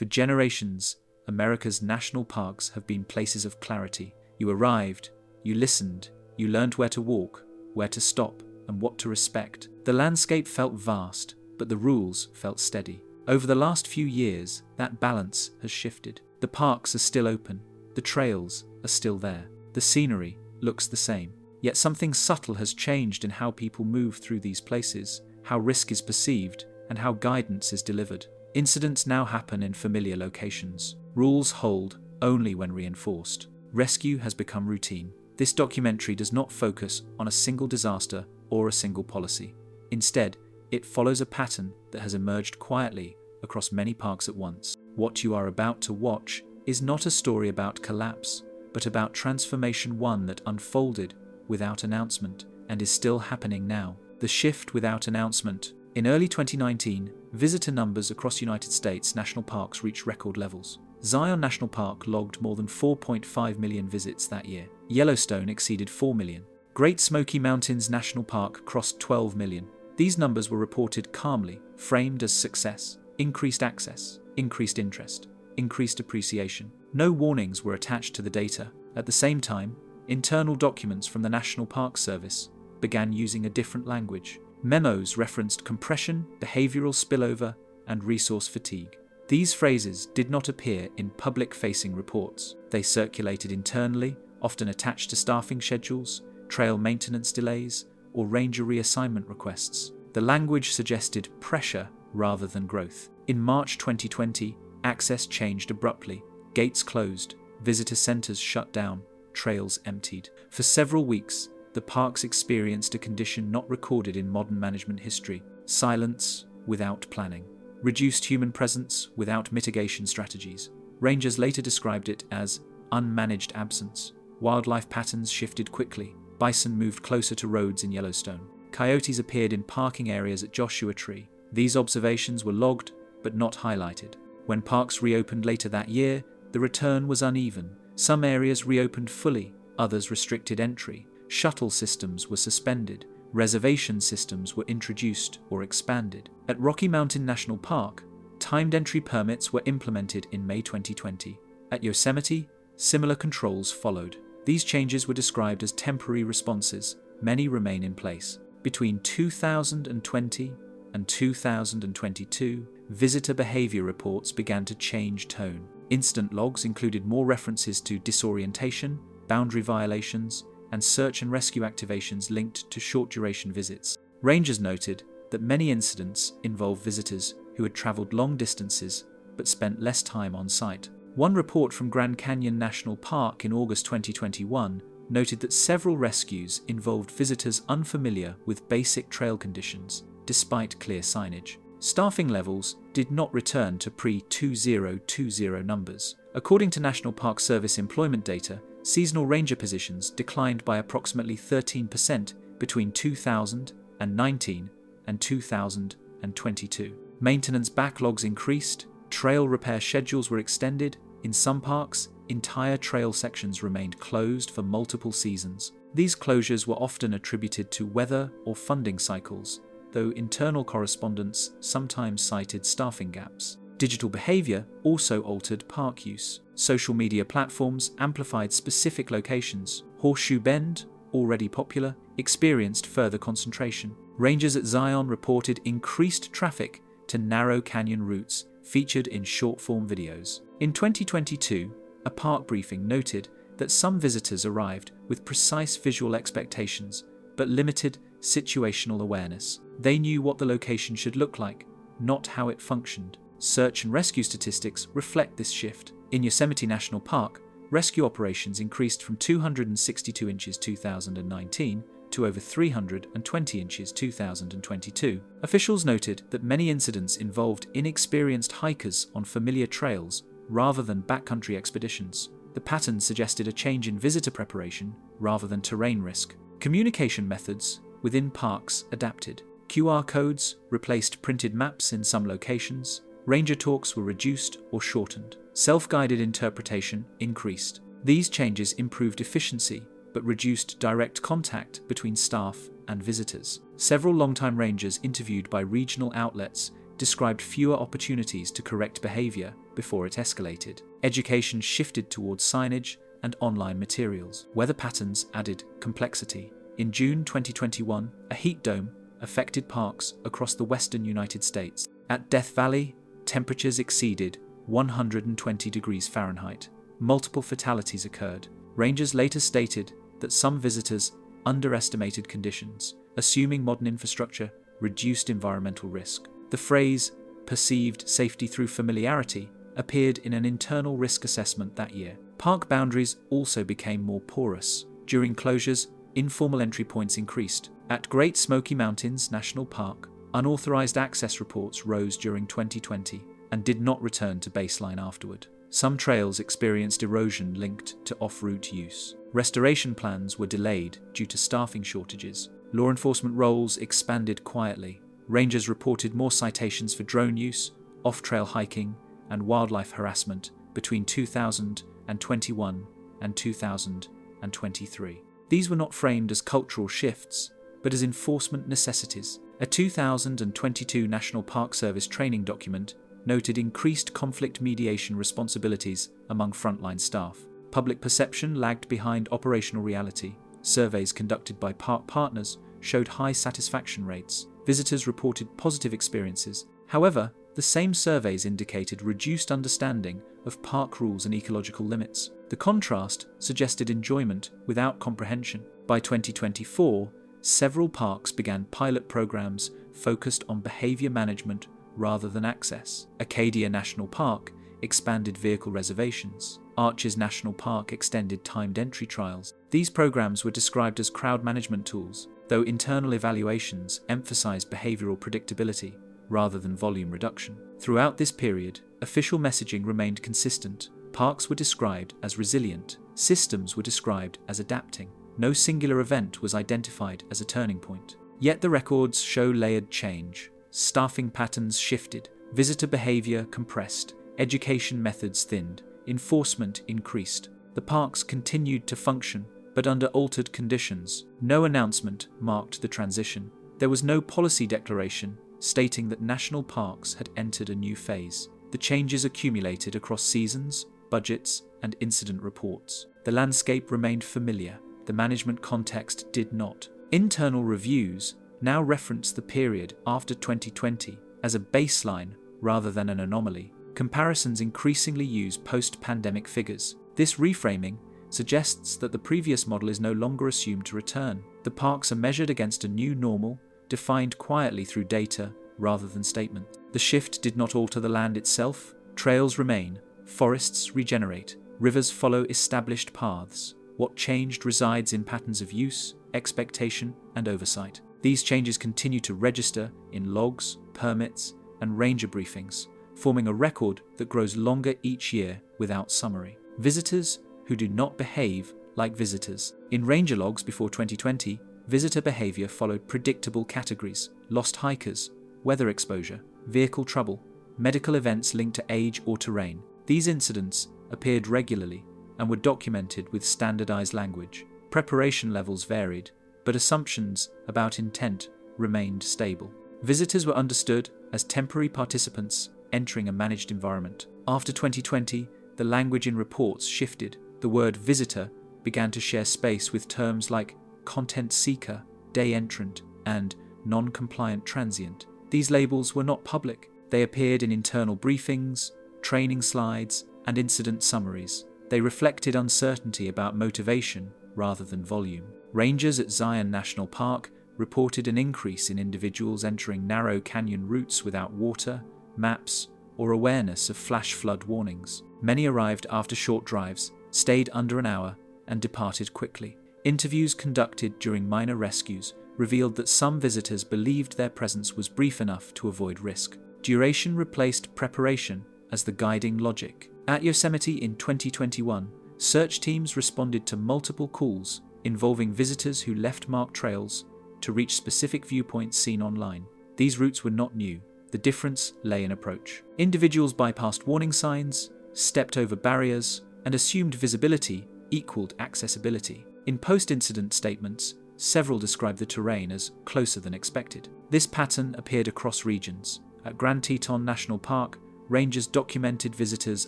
For generations, America's national parks have been places of clarity. You arrived, you listened, you learned where to walk, where to stop, and what to respect. The landscape felt vast, but the rules felt steady. Over the last few years, that balance has shifted. The parks are still open, the trails are still there, the scenery looks the same. Yet something subtle has changed in how people move through these places, how risk is perceived, and how guidance is delivered. Incidents now happen in familiar locations. Rules hold only when reinforced. Rescue has become routine. This documentary does not focus on a single disaster or a single policy. Instead, it follows a pattern that has emerged quietly across many parks at once. What you are about to watch is not a story about collapse, but about transformation, one that unfolded without announcement and is still happening now. The shift without announcement. In early 2019, visitor numbers across United States national parks reached record levels. Zion National Park logged more than 4.5 million visits that year. Yellowstone exceeded 4 million. Great Smoky Mountains National Park crossed 12 million. These numbers were reported calmly, framed as success, increased access, increased interest, increased appreciation. No warnings were attached to the data. At the same time, internal documents from the National Park Service began using a different language. Memos referenced compression, behavioral spillover, and resource fatigue. These phrases did not appear in public-facing reports. They circulated internally, often attached to staffing schedules, trail maintenance delays, or ranger reassignment requests. The language suggested pressure rather than growth. In March 2020, access changed abruptly. Gates closed, visitor centers shut down, trails emptied. For several weeks, the parks experienced a condition not recorded in modern management history: silence without planning, reduced human presence without mitigation strategies. Rangers later described it as unmanaged absence. Wildlife patterns shifted quickly. Bison moved closer to roads in Yellowstone. Coyotes appeared in parking areas at Joshua Tree. These observations were logged, but not highlighted. When parks reopened later that year, the return was uneven. Some areas reopened fully, others restricted entry. Shuttle systems were suspended. Reservation systems were introduced or expanded. At Rocky Mountain National Park, timed entry permits were implemented in May 2020. At Yosemite, similar controls followed. These changes were described as temporary responses. Many remain in place. Between 2020 and 2022, visitor behavior reports began to change tone. Incident logs included more references to disorientation, boundary violations, and search and rescue activations linked to short-duration visits. Rangers noted that many incidents involved visitors who had traveled long distances but spent less time on site. One report from Grand Canyon National Park in August 2021 noted that several rescues involved visitors unfamiliar with basic trail conditions, despite clear signage. Staffing levels did not return to pre-2020 numbers. According to National Park Service employment data, seasonal ranger positions declined by approximately 13% between 2019 and 2022. Maintenance backlogs increased, trail repair schedules were extended. In some parks, entire trail sections remained closed for multiple seasons. These closures were often attributed to weather or funding cycles, though internal correspondents sometimes cited staffing gaps. Digital behavior also altered park use. Social media platforms amplified specific locations. Horseshoe Bend, already popular, experienced further concentration. Rangers at Zion reported increased traffic to narrow canyon routes featured in short-form videos. In 2022, a park briefing noted that some visitors arrived with precise visual expectations but limited situational awareness. They knew what the location should look like, not how it functioned. Search and rescue statistics reflect this shift. In Yosemite National Park, rescue operations increased from 262 inches 2019 to over 320 inches 2022. Officials noted that many incidents involved inexperienced hikers on familiar trails rather than backcountry expeditions. The pattern suggested a change in visitor preparation rather than terrain risk. Communication methods within parks adapted. QR codes replaced printed maps in some locations. Ranger talks were reduced or shortened. Self-guided interpretation increased. These changes improved efficiency but reduced direct contact between staff and visitors. Several longtime rangers interviewed by regional outlets described fewer opportunities to correct behavior before it escalated. Education shifted towards signage and online materials. Weather patterns added complexity. In June 2021, a heat dome affected parks across the western United States. At Death Valley, temperatures exceeded 120 degrees Fahrenheit. Multiple fatalities occurred. Rangers later stated that some visitors underestimated conditions, assuming modern infrastructure reduced environmental risk. The phrase, "perceived safety through familiarity," appeared in an internal risk assessment that year. Park boundaries also became more porous. During closures, informal entry points increased. At Great Smoky Mountains National Park, unauthorized access reports rose during 2020 and did not return to baseline afterward. Some trails experienced erosion linked to off-route use. Restoration plans were delayed due to staffing shortages. Law enforcement roles expanded quietly. Rangers reported more citations for drone use, off-trail hiking, and wildlife harassment between 2021 and 2023. These were not framed as cultural shifts, but as enforcement necessities. A 2022 National Park Service training document noted increased conflict mediation responsibilities among frontline staff. Public perception lagged behind operational reality. Surveys conducted by park partners showed high satisfaction rates. Visitors reported positive experiences. However, the same surveys indicated reduced understanding of park rules and ecological limits. The contrast suggested enjoyment without comprehension. By 2024, several parks began pilot programs focused on behavior management rather than access. Acadia National Park expanded vehicle reservations. Arches National Park extended timed entry trials. These programs were described as crowd management tools, though internal evaluations emphasized behavioral predictability rather than volume reduction. Throughout this period, official messaging remained consistent. Parks were described as resilient. Systems were described as adapting. No singular event was identified as a turning point. Yet the records show layered change. Staffing patterns shifted, visitor behavior compressed, education methods thinned, enforcement increased. The parks continued to function, but under altered conditions. No announcement marked the transition. There was no policy declaration stating that national parks had entered a new phase. The changes accumulated across seasons, budgets, and incident reports. The landscape remained familiar. The management context did not. Internal reviews now reference the period after 2020 as a baseline rather than an anomaly. Comparisons increasingly use post-pandemic figures. This reframing suggests that the previous model is no longer assumed to return. The parks are measured against a new normal, defined quietly through data rather than statement. The shift did not alter the land itself. Trails remain, forests regenerate, rivers follow established paths. What changed resides in patterns of use, expectation, and oversight. These changes continue to register in logs, permits, and ranger briefings, forming a record that grows longer each year without summary. Visitors who do not behave like visitors. In ranger logs before 2020, visitor behavior followed predictable categories: lost hikers, weather exposure, vehicle trouble, medical events linked to age or terrain. These incidents appeared regularly and were documented with standardized language. Preparation levels varied, but assumptions about intent remained stable. Visitors were understood as temporary participants entering a managed environment. After 2020, the language in reports shifted. The word visitor began to share space with terms like content seeker, day entrant, and non-compliant transient. These labels were not public. They appeared in internal briefings, training slides, and incident summaries. They reflected uncertainty about motivation rather than volume. Rangers at Zion National Park reported an increase in individuals entering narrow canyon routes without water, maps, or awareness of flash flood warnings. Many arrived after short drives, stayed under an hour, and departed quickly. Interviews conducted during minor rescues revealed that some visitors believed their presence was brief enough to avoid risk. Duration replaced preparation as the guiding logic. At Yosemite in 2021, search teams responded to multiple calls involving visitors who left marked trails to reach specific viewpoints seen online. These routes were not new. The difference lay in approach. Individuals bypassed warning signs, stepped over barriers, and assumed visibility equaled accessibility. In post-incident statements, several described the terrain as closer than expected. This pattern appeared across regions. At Grand Teton National Park, rangers documented visitors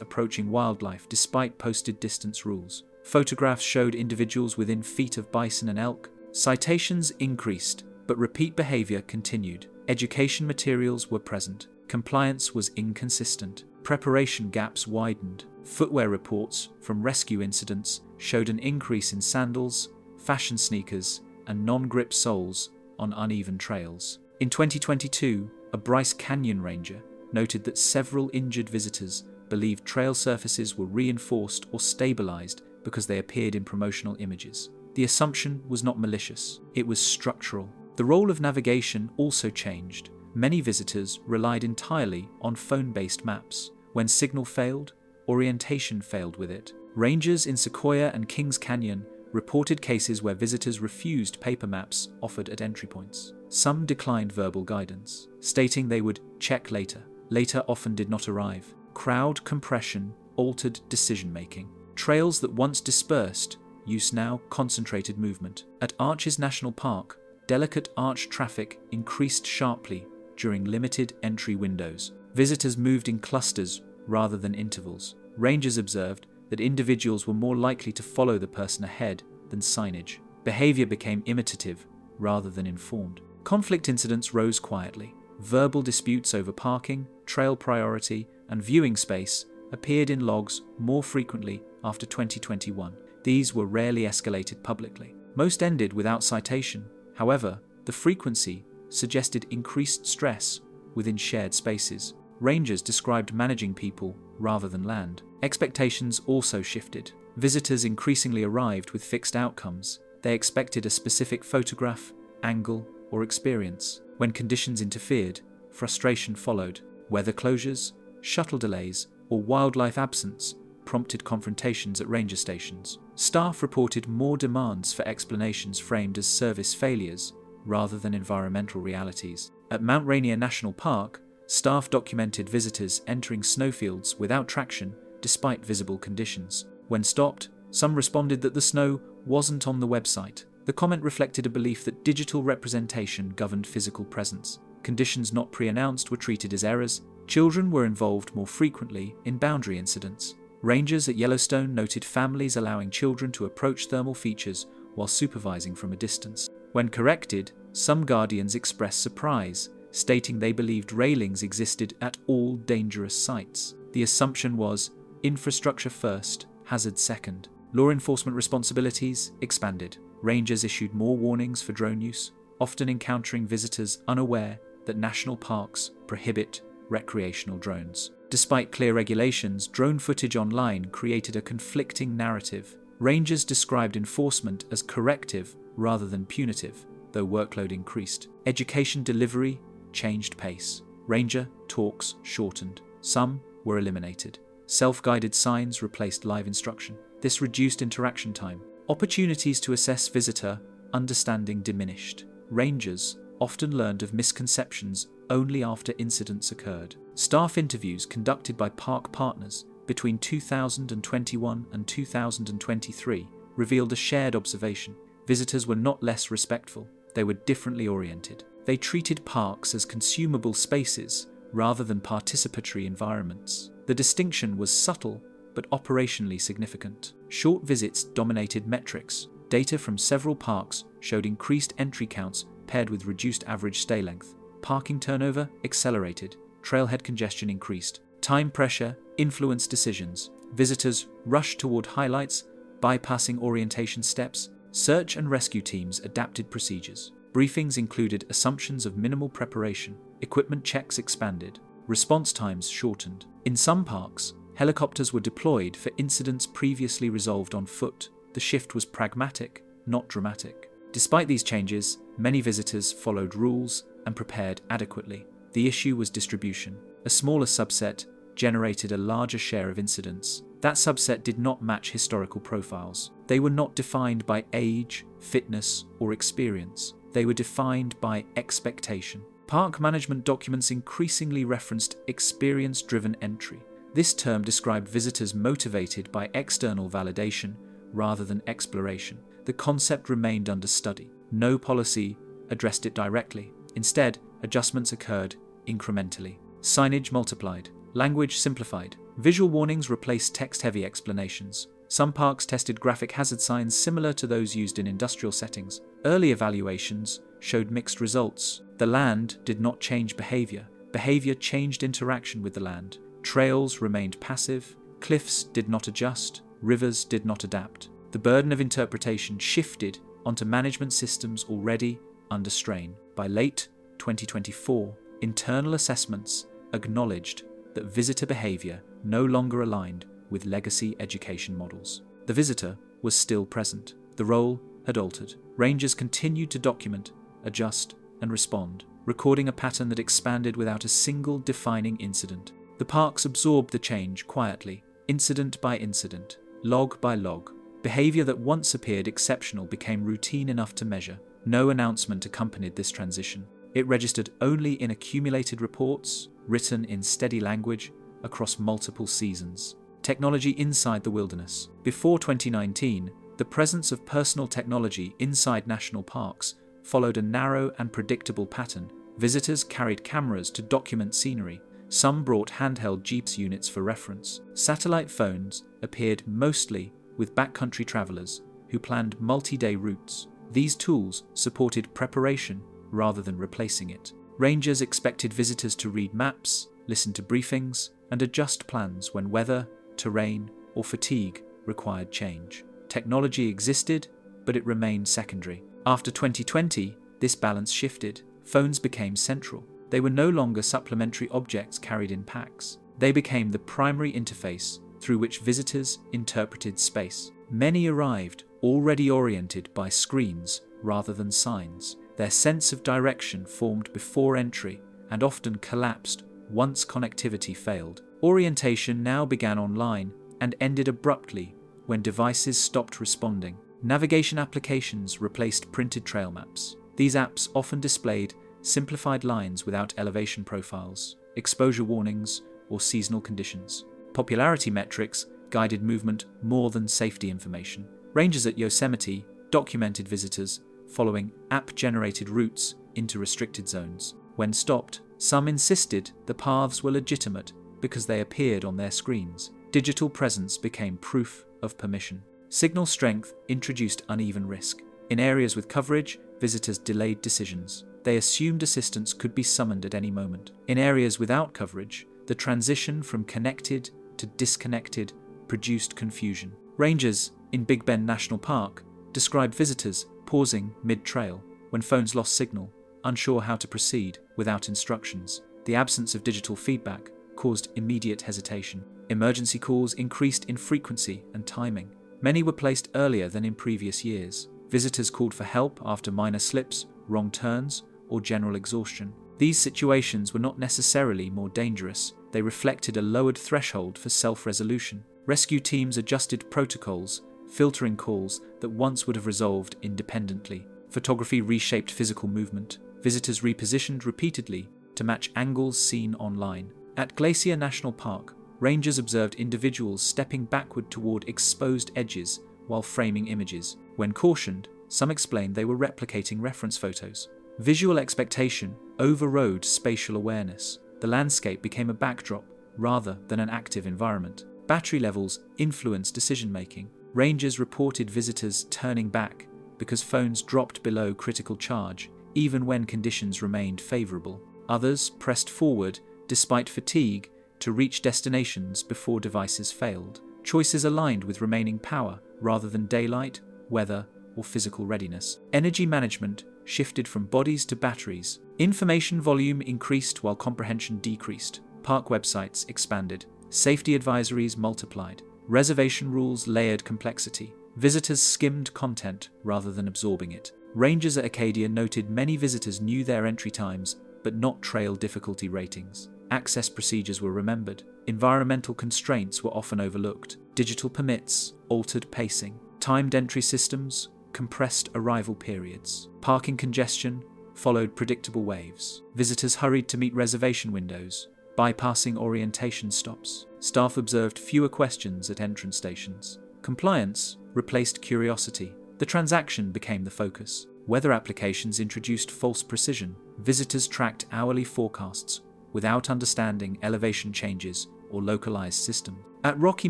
approaching wildlife despite posted distance rules. Photographs showed individuals within feet of bison and elk. Citations increased, but repeat behavior continued. Education materials were present. Compliance was inconsistent. Preparation gaps widened. Footwear reports from rescue incidents showed an increase in sandals, fashion sneakers, and non-grip soles on uneven trails. In 2022, a Bryce Canyon ranger noted that several injured visitors believed trail surfaces were reinforced or stabilized because they appeared in promotional images. The assumption was not malicious, it was structural. The role of navigation also changed. Many visitors relied entirely on phone-based maps. When signal failed, orientation failed with it. Rangers in Sequoia and Kings Canyon reported cases where visitors refused paper maps offered at entry points. Some declined verbal guidance, stating they would check later. Later often did not arrive. Crowd compression altered decision-making. Trails that once dispersed use now concentrated movement. At Arches National Park, delicate arch traffic increased sharply during limited entry windows. Visitors moved in clusters rather than intervals. Rangers observed that individuals were more likely to follow the person ahead than signage. Behavior became imitative rather than informed. Conflict incidents rose quietly. Verbal disputes over parking, trail priority, and viewing space appeared in logs more frequently after 2021. These were rarely escalated publicly. Most ended without citation. However, the frequency suggested increased stress within shared spaces. Rangers described managing people rather than land. Expectations also shifted. Visitors increasingly arrived with fixed outcomes. They expected a specific photograph, angle, or experience. When conditions interfered, frustration followed. Weather closures, shuttle delays, or wildlife absence prompted confrontations at ranger stations. Staff reported more demands for explanations framed as service failures rather than environmental realities. At Mount Rainier National Park, staff documented visitors entering snowfields without traction despite visible conditions. When stopped, some responded that the snow wasn't on the website. The comment reflected a belief that digital representation governed physical presence. Conditions not pre-announced were treated as errors. Children were involved more frequently in boundary incidents. Rangers at Yellowstone noted families allowing children to approach thermal features while supervising from a distance. When corrected, some guardians expressed surprise, stating they believed railings existed at all dangerous sites. The assumption was infrastructure first, hazard second. Law enforcement responsibilities expanded. Rangers issued more warnings for drone use, often encountering visitors unaware that national parks prohibit recreational drones. Despite clear regulations, drone footage online created a conflicting narrative. Rangers described enforcement as corrective rather than punitive, though workload increased. Education delivery changed pace. Ranger talks shortened. Some were eliminated. Self-guided signs replaced live instruction. This reduced interaction time. Opportunities to assess visitor understanding diminished. Rangers often learned of misconceptions only after incidents occurred. Staff interviews conducted by park partners between 2021 and 2023 revealed a shared observation. Visitors were not less respectful, they were differently oriented. They treated parks as consumable spaces rather than participatory environments. The distinction was subtle but operationally significant. Short visits dominated metrics. Data from several parks showed increased entry counts paired with reduced average stay length. Parking turnover accelerated. Trailhead congestion increased. Time pressure influenced decisions. Visitors rushed toward highlights, bypassing orientation steps. Search and rescue teams adapted procedures. Briefings included assumptions of minimal preparation. Equipment checks expanded. Response times shortened. In some parks, helicopters were deployed for incidents previously resolved on foot. The shift was pragmatic, not dramatic. Despite these changes, many visitors followed rules and prepared adequately. The issue was distribution. A smaller subset generated a larger share of incidents. That subset did not match historical profiles. They were not defined by age, fitness, or experience. They were defined by expectation. Park management documents increasingly referenced experience-driven entry. This term described visitors motivated by external validation rather than exploration. The concept remained under study. No policy addressed it directly. Instead, adjustments occurred incrementally. Signage multiplied. Language simplified. Visual warnings replaced text-heavy explanations. Some parks tested graphic hazard signs similar to those used in industrial settings. Early evaluations showed mixed results. The land did not change behavior. Behavior changed interaction with the land. Trails remained passive. Cliffs did not adjust. Rivers did not adapt. The burden of interpretation shifted onto management systems already under strain. By late 2024, internal assessments acknowledged that visitor behavior no longer aligned with legacy education models. The visitor was still present. The role had altered. Rangers continued to document, adjust, and respond, recording a pattern that expanded without a single defining incident. The parks absorbed the change quietly, incident by incident, log by log. Behavior that once appeared exceptional became routine enough to measure. No announcement accompanied this transition. It registered only in accumulated reports, written in steady language across multiple seasons. Technology inside the wilderness. Before 2019, the presence of personal technology inside national parks followed a narrow and predictable pattern. Visitors carried cameras to document scenery. Some brought handheld GPS units for reference. Satellite phones appeared mostly with backcountry travelers who planned multi-day routes. These tools supported preparation rather than replacing it. Rangers expected visitors to read maps, listen to briefings, and adjust plans when weather, terrain, or fatigue required change. Technology existed, but it remained secondary. After 2020, this balance shifted. Phones became central. They were no longer supplementary objects carried in packs. They became the primary interface through which visitors interpreted space. Many arrived already oriented by screens rather than signs. Their sense of direction formed before entry and often collapsed once connectivity failed. Orientation now began online and ended abruptly when devices stopped responding. Navigation applications replaced printed trail maps. These apps often displayed simplified lines without elevation profiles, exposure warnings, or seasonal conditions. Popularity metrics guided movement more than safety information. Rangers at Yosemite documented visitors following app-generated routes into restricted zones. When stopped, some insisted the paths were legitimate because they appeared on their screens. Digital presence became proof of permission. Signal strength introduced uneven risk. In areas with coverage, visitors delayed decisions. They assumed assistance could be summoned at any moment. In areas without coverage, the transition from connected to disconnected produced confusion. Rangers in Big Bend National Park described visitors pausing mid-trail when phones lost signal, unsure how to proceed without instructions. The absence of digital feedback caused immediate hesitation. Emergency calls increased in frequency and timing. Many were placed earlier than in previous years. Visitors called for help after minor slips, wrong turns, or general exhaustion. These situations were not necessarily more dangerous. They reflected a lowered threshold for self-resolution. Rescue teams adjusted protocols, filtering calls that once would have resolved independently. Photography reshaped physical movement. Visitors repositioned repeatedly to match angles seen online. At Glacier National Park, rangers observed individuals stepping backward toward exposed edges while framing images. When cautioned, some explained they were replicating reference photos. Visual expectation overrode spatial awareness. The landscape became a backdrop rather than an active environment. Battery levels influenced decision-making. Rangers reported visitors turning back because phones dropped below critical charge, even when conditions remained favorable. Others pressed forward, despite fatigue, to reach destinations before devices failed. Choices aligned with remaining power rather than daylight, weather, or physical readiness. Energy management shifted from bodies to batteries. Information volume increased while comprehension decreased. Park websites expanded. Safety advisories multiplied. Reservation rules layered complexity. Visitors skimmed content rather than absorbing it. Rangers at Acadia noted many visitors knew their entry times, but not trail difficulty ratings. Access procedures were remembered. Environmental constraints were often overlooked. Digital permits altered pacing. Timed entry systems compressed arrival periods. Parking congestion followed predictable waves. Visitors hurried to meet reservation windows, bypassing orientation stops. Staff observed fewer questions at entrance stations. Compliance replaced curiosity. The transaction became the focus. Weather applications introduced false precision. Visitors tracked hourly forecasts without understanding elevation changes or localized systems. At Rocky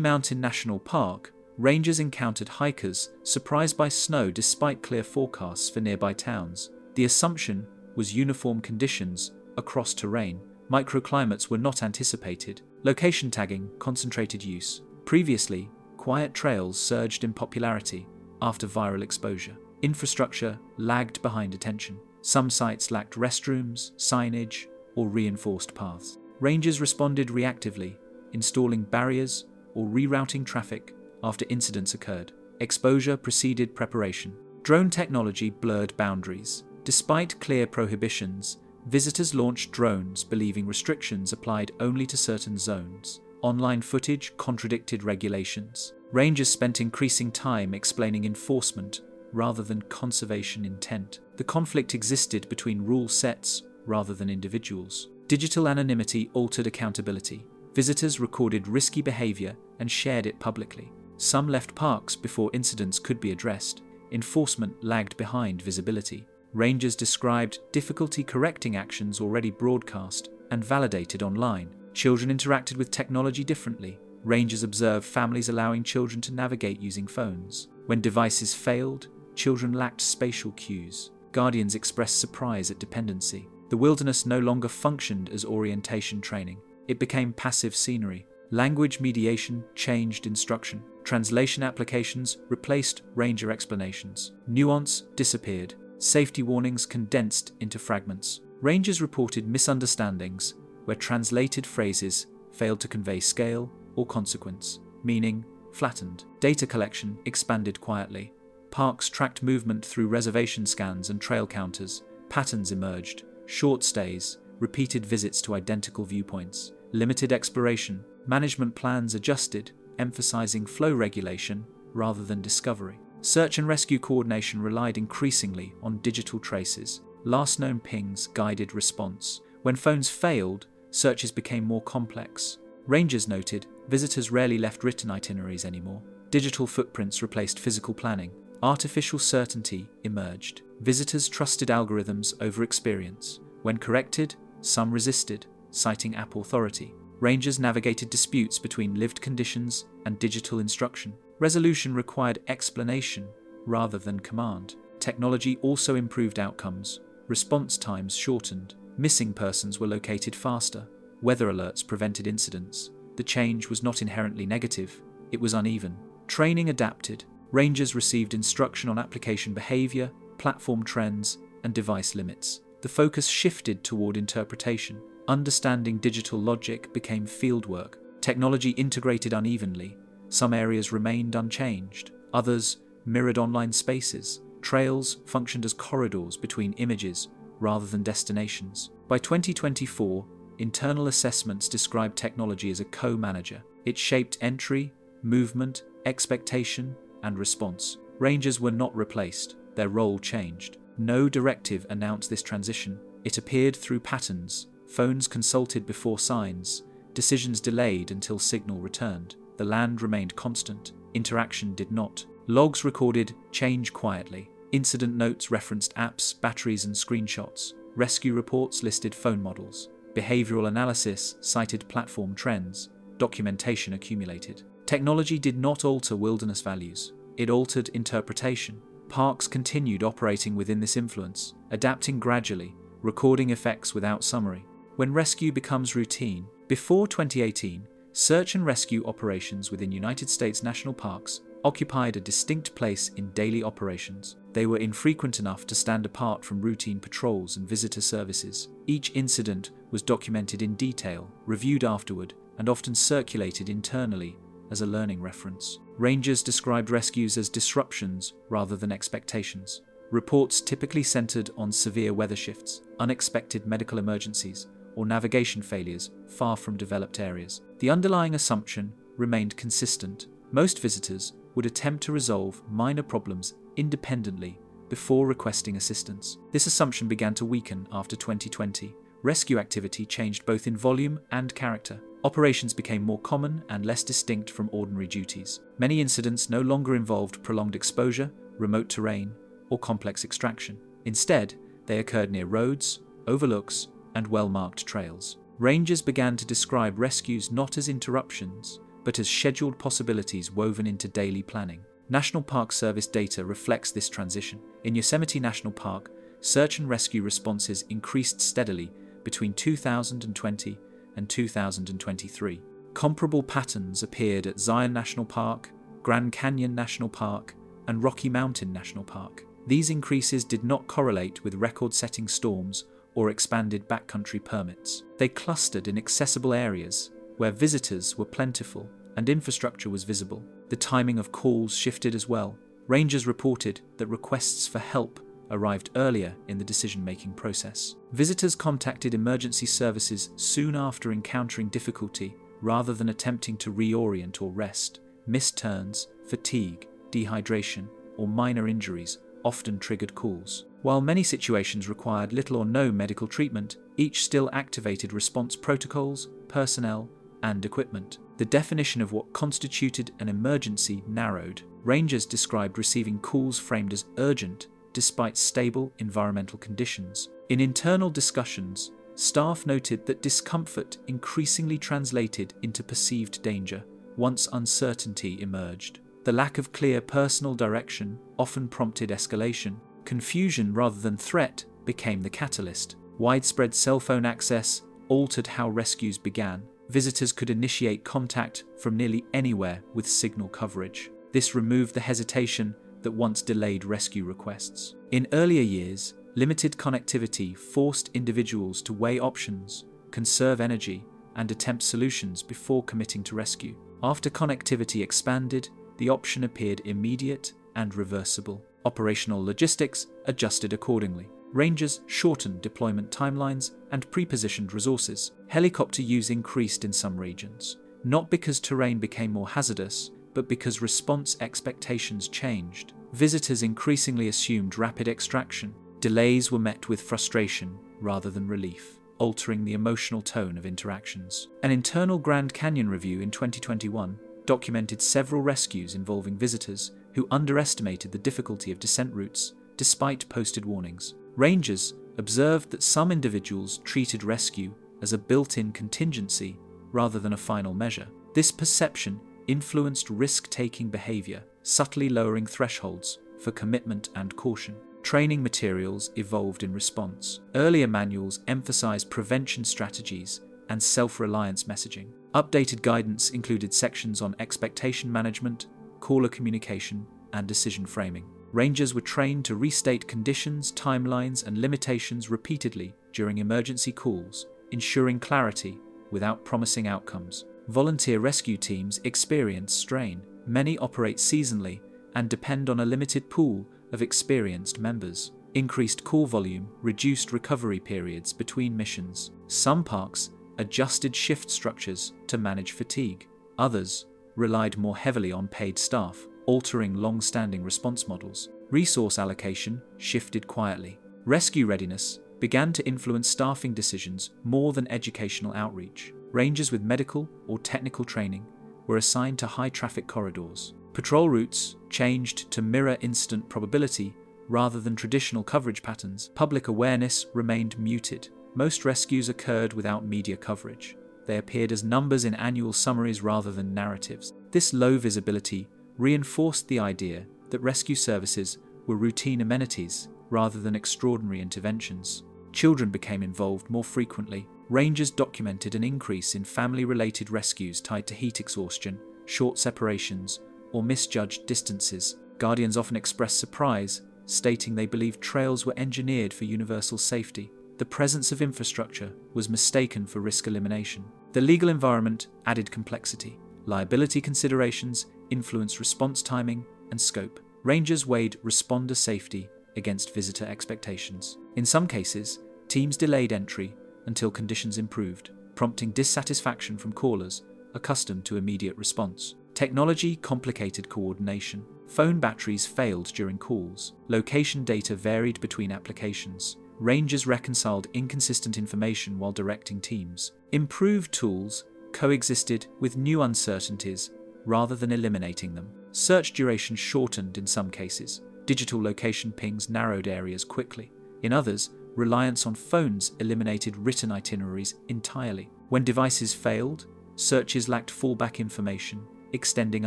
Mountain National Park, rangers encountered hikers surprised by snow despite clear forecasts for nearby towns. The assumption was uniform conditions across terrain. Microclimates were not anticipated. Location tagging concentrated use. Previously, quiet trails surged in popularity after viral exposure. Infrastructure lagged behind attention. Some sites lacked restrooms, signage, or reinforced paths. Rangers responded reactively, installing barriers or rerouting traffic after incidents occurred. Exposure preceded preparation. Drone technology blurred boundaries. Despite clear prohibitions, visitors launched drones believing restrictions applied only to certain zones. Online footage contradicted regulations. Rangers spent increasing time explaining enforcement rather than conservation intent. The conflict existed between rule sets rather than individuals. Digital anonymity altered accountability. Visitors recorded risky behavior and shared it publicly. Some left parks before incidents could be addressed. Enforcement lagged behind visibility. Rangers described difficulty correcting actions already broadcast and validated online. Children interacted with technology differently. Rangers observed families allowing children to navigate using phones. When devices failed, children lacked spatial cues. Guardians expressed surprise at dependency. The wilderness no longer functioned as orientation training. It became passive scenery. Language mediation changed instruction. Translation applications replaced ranger explanations. Nuance disappeared. Safety warnings condensed into fragments. Rangers reported misunderstandings where translated phrases failed to convey scale or consequence. Meaning flattened. Data collection expanded quietly. Parks tracked movement through reservation scans and trail counters. Patterns emerged. Short stays, repeated visits to identical viewpoints. Limited exploration. Management plans adjusted, emphasizing flow regulation rather than discovery. Search and rescue coordination relied increasingly on digital traces. Last known pings guided response. When phones failed, searches became more complex. Rangers noted visitors rarely left written itineraries anymore. Digital footprints replaced physical planning. Artificial certainty emerged. Visitors trusted algorithms over experience. When corrected, some resisted, citing app authority. Rangers navigated disputes between lived conditions and digital instruction. Resolution required explanation rather than command. Technology also improved outcomes. Response times shortened. Missing persons were located faster. Weather alerts prevented incidents. The change was not inherently negative, it was uneven. Training adapted. Rangers received instruction on application behavior, platform trends, and device limits. The focus shifted toward interpretation. Understanding digital logic became fieldwork. Technology integrated unevenly. Some areas remained unchanged. Others mirrored online spaces. Trails functioned as corridors between images rather than destinations. By 2024, internal assessments described technology as a co-manager. It shaped entry, movement, expectation, and response. Rangers were not replaced. Their role changed. No directive announced this transition. It appeared through patterns. Phones consulted before signs. Decisions delayed until signal returned. The land remained constant. Interaction did not. Logs recorded change quietly. Incident notes referenced apps, batteries, and screenshots. Rescue reports listed phone models. Behavioral analysis cited platform trends. Documentation accumulated. Technology did not alter wilderness values. It altered interpretation. Parks continued operating within this influence, adapting gradually, recording effects without summary. When rescue becomes routine, before 2018, search and rescue operations within United States national parks occupied a distinct place in daily operations. They were infrequent enough to stand apart from routine patrols and visitor services. Each incident was documented in detail, reviewed afterward, and often circulated internally as a learning reference. Rangers described rescues as disruptions rather than expectations. Reports typically centered on severe weather shifts, unexpected medical emergencies, or navigation failures far from developed areas. The underlying assumption remained consistent. Most visitors would attempt to resolve minor problems independently before requesting assistance. This assumption began to weaken after 2020. Rescue activity changed both in volume and character. Operations became more common and less distinct from ordinary duties. Many incidents no longer involved prolonged exposure, remote terrain, or complex extraction. Instead, they occurred near roads, overlooks, and well-marked trails. Rangers began to describe rescues not as interruptions, but as scheduled possibilities woven into daily planning. National Park Service data reflects this transition. In Yosemite National Park, search and rescue responses increased steadily between 2020 and 2023. Comparable patterns appeared at Zion National Park, Grand Canyon National Park, and Rocky Mountain National Park. These increases did not correlate with record-setting storms or expanded backcountry permits. They clustered in accessible areas where visitors were plentiful and infrastructure was visible. The timing of calls shifted as well. Rangers reported that requests for help arrived earlier in the decision-making process. Visitors contacted emergency services soon after encountering difficulty rather than attempting to reorient or rest. Missed turns, fatigue, dehydration, or minor injuries often triggered calls. While many situations required little or no medical treatment, each still activated response protocols, personnel, and equipment. The definition of what constituted an emergency narrowed. Rangers described receiving calls framed as urgent despite stable environmental conditions. In internal discussions, staff noted that discomfort increasingly translated into perceived danger once uncertainty emerged. The lack of clear personal direction often prompted escalation. Confusion rather than threat became the catalyst. Widespread cell phone access altered how rescues began. Visitors could initiate contact from nearly anywhere with signal coverage. This removed the hesitation that once delayed rescue requests. In earlier years, limited connectivity forced individuals to weigh options, conserve energy, and attempt solutions before committing to rescue. After connectivity expanded, the option appeared immediate and reversible. Operational logistics adjusted accordingly. Rangers shortened deployment timelines and pre-positioned resources. Helicopter use increased in some regions, not because terrain became more hazardous, but because response expectations changed. Visitors increasingly assumed rapid extraction. Delays were met with frustration rather than relief, altering the emotional tone of interactions. An internal Grand Canyon review in 2021 documented several rescues involving visitors who underestimated the difficulty of descent routes despite posted warnings. Rangers observed that some individuals treated rescue as a built-in contingency rather than a final measure. This perception influenced risk-taking behavior, subtly lowering thresholds for commitment and caution. Training materials evolved in response. Earlier manuals emphasized prevention strategies and self-reliance messaging. Updated guidance included sections on expectation management, caller communication, and decision framing. Rangers were trained to restate conditions, timelines, and limitations repeatedly during emergency calls, ensuring clarity without promising outcomes. Volunteer rescue teams experience strain. Many operate seasonally and depend on a limited pool of experienced members. Increased call volume reduced recovery periods between missions. Some parks adjusted shift structures to manage fatigue. Others relied more heavily on paid staff, altering long-standing response models. Resource allocation shifted quietly. Rescue readiness began to influence staffing decisions more than educational outreach. Rangers with medical or technical training were assigned to high-traffic corridors. Patrol routes changed to mirror incident probability rather than traditional coverage patterns. Public awareness remained muted. Most rescues occurred without media coverage. They appeared as numbers in annual summaries rather than narratives. This low visibility reinforced the idea that rescue services were routine amenities rather than extraordinary interventions. Children became involved more frequently. Rangers documented an increase in family-related rescues tied to heat exhaustion, short separations, or misjudged distances. Guardians often expressed surprise, stating they believed trails were engineered for universal safety. The presence of infrastructure was mistaken for risk elimination. The legal environment added complexity. Liability considerations influenced response timing and scope. Rangers weighed responder safety against visitor expectations. In some cases, teams delayed entry until conditions improved, prompting dissatisfaction from callers accustomed to immediate response. Technology complicated coordination. Phone batteries failed during calls. Location data varied between applications. Rangers reconciled inconsistent information while directing teams. Improved tools coexisted with new uncertainties rather than eliminating them. Search duration shortened in some cases. Digital location pings narrowed areas quickly. In others, reliance on phones eliminated written itineraries entirely. When devices failed, searches lacked fallback information, extending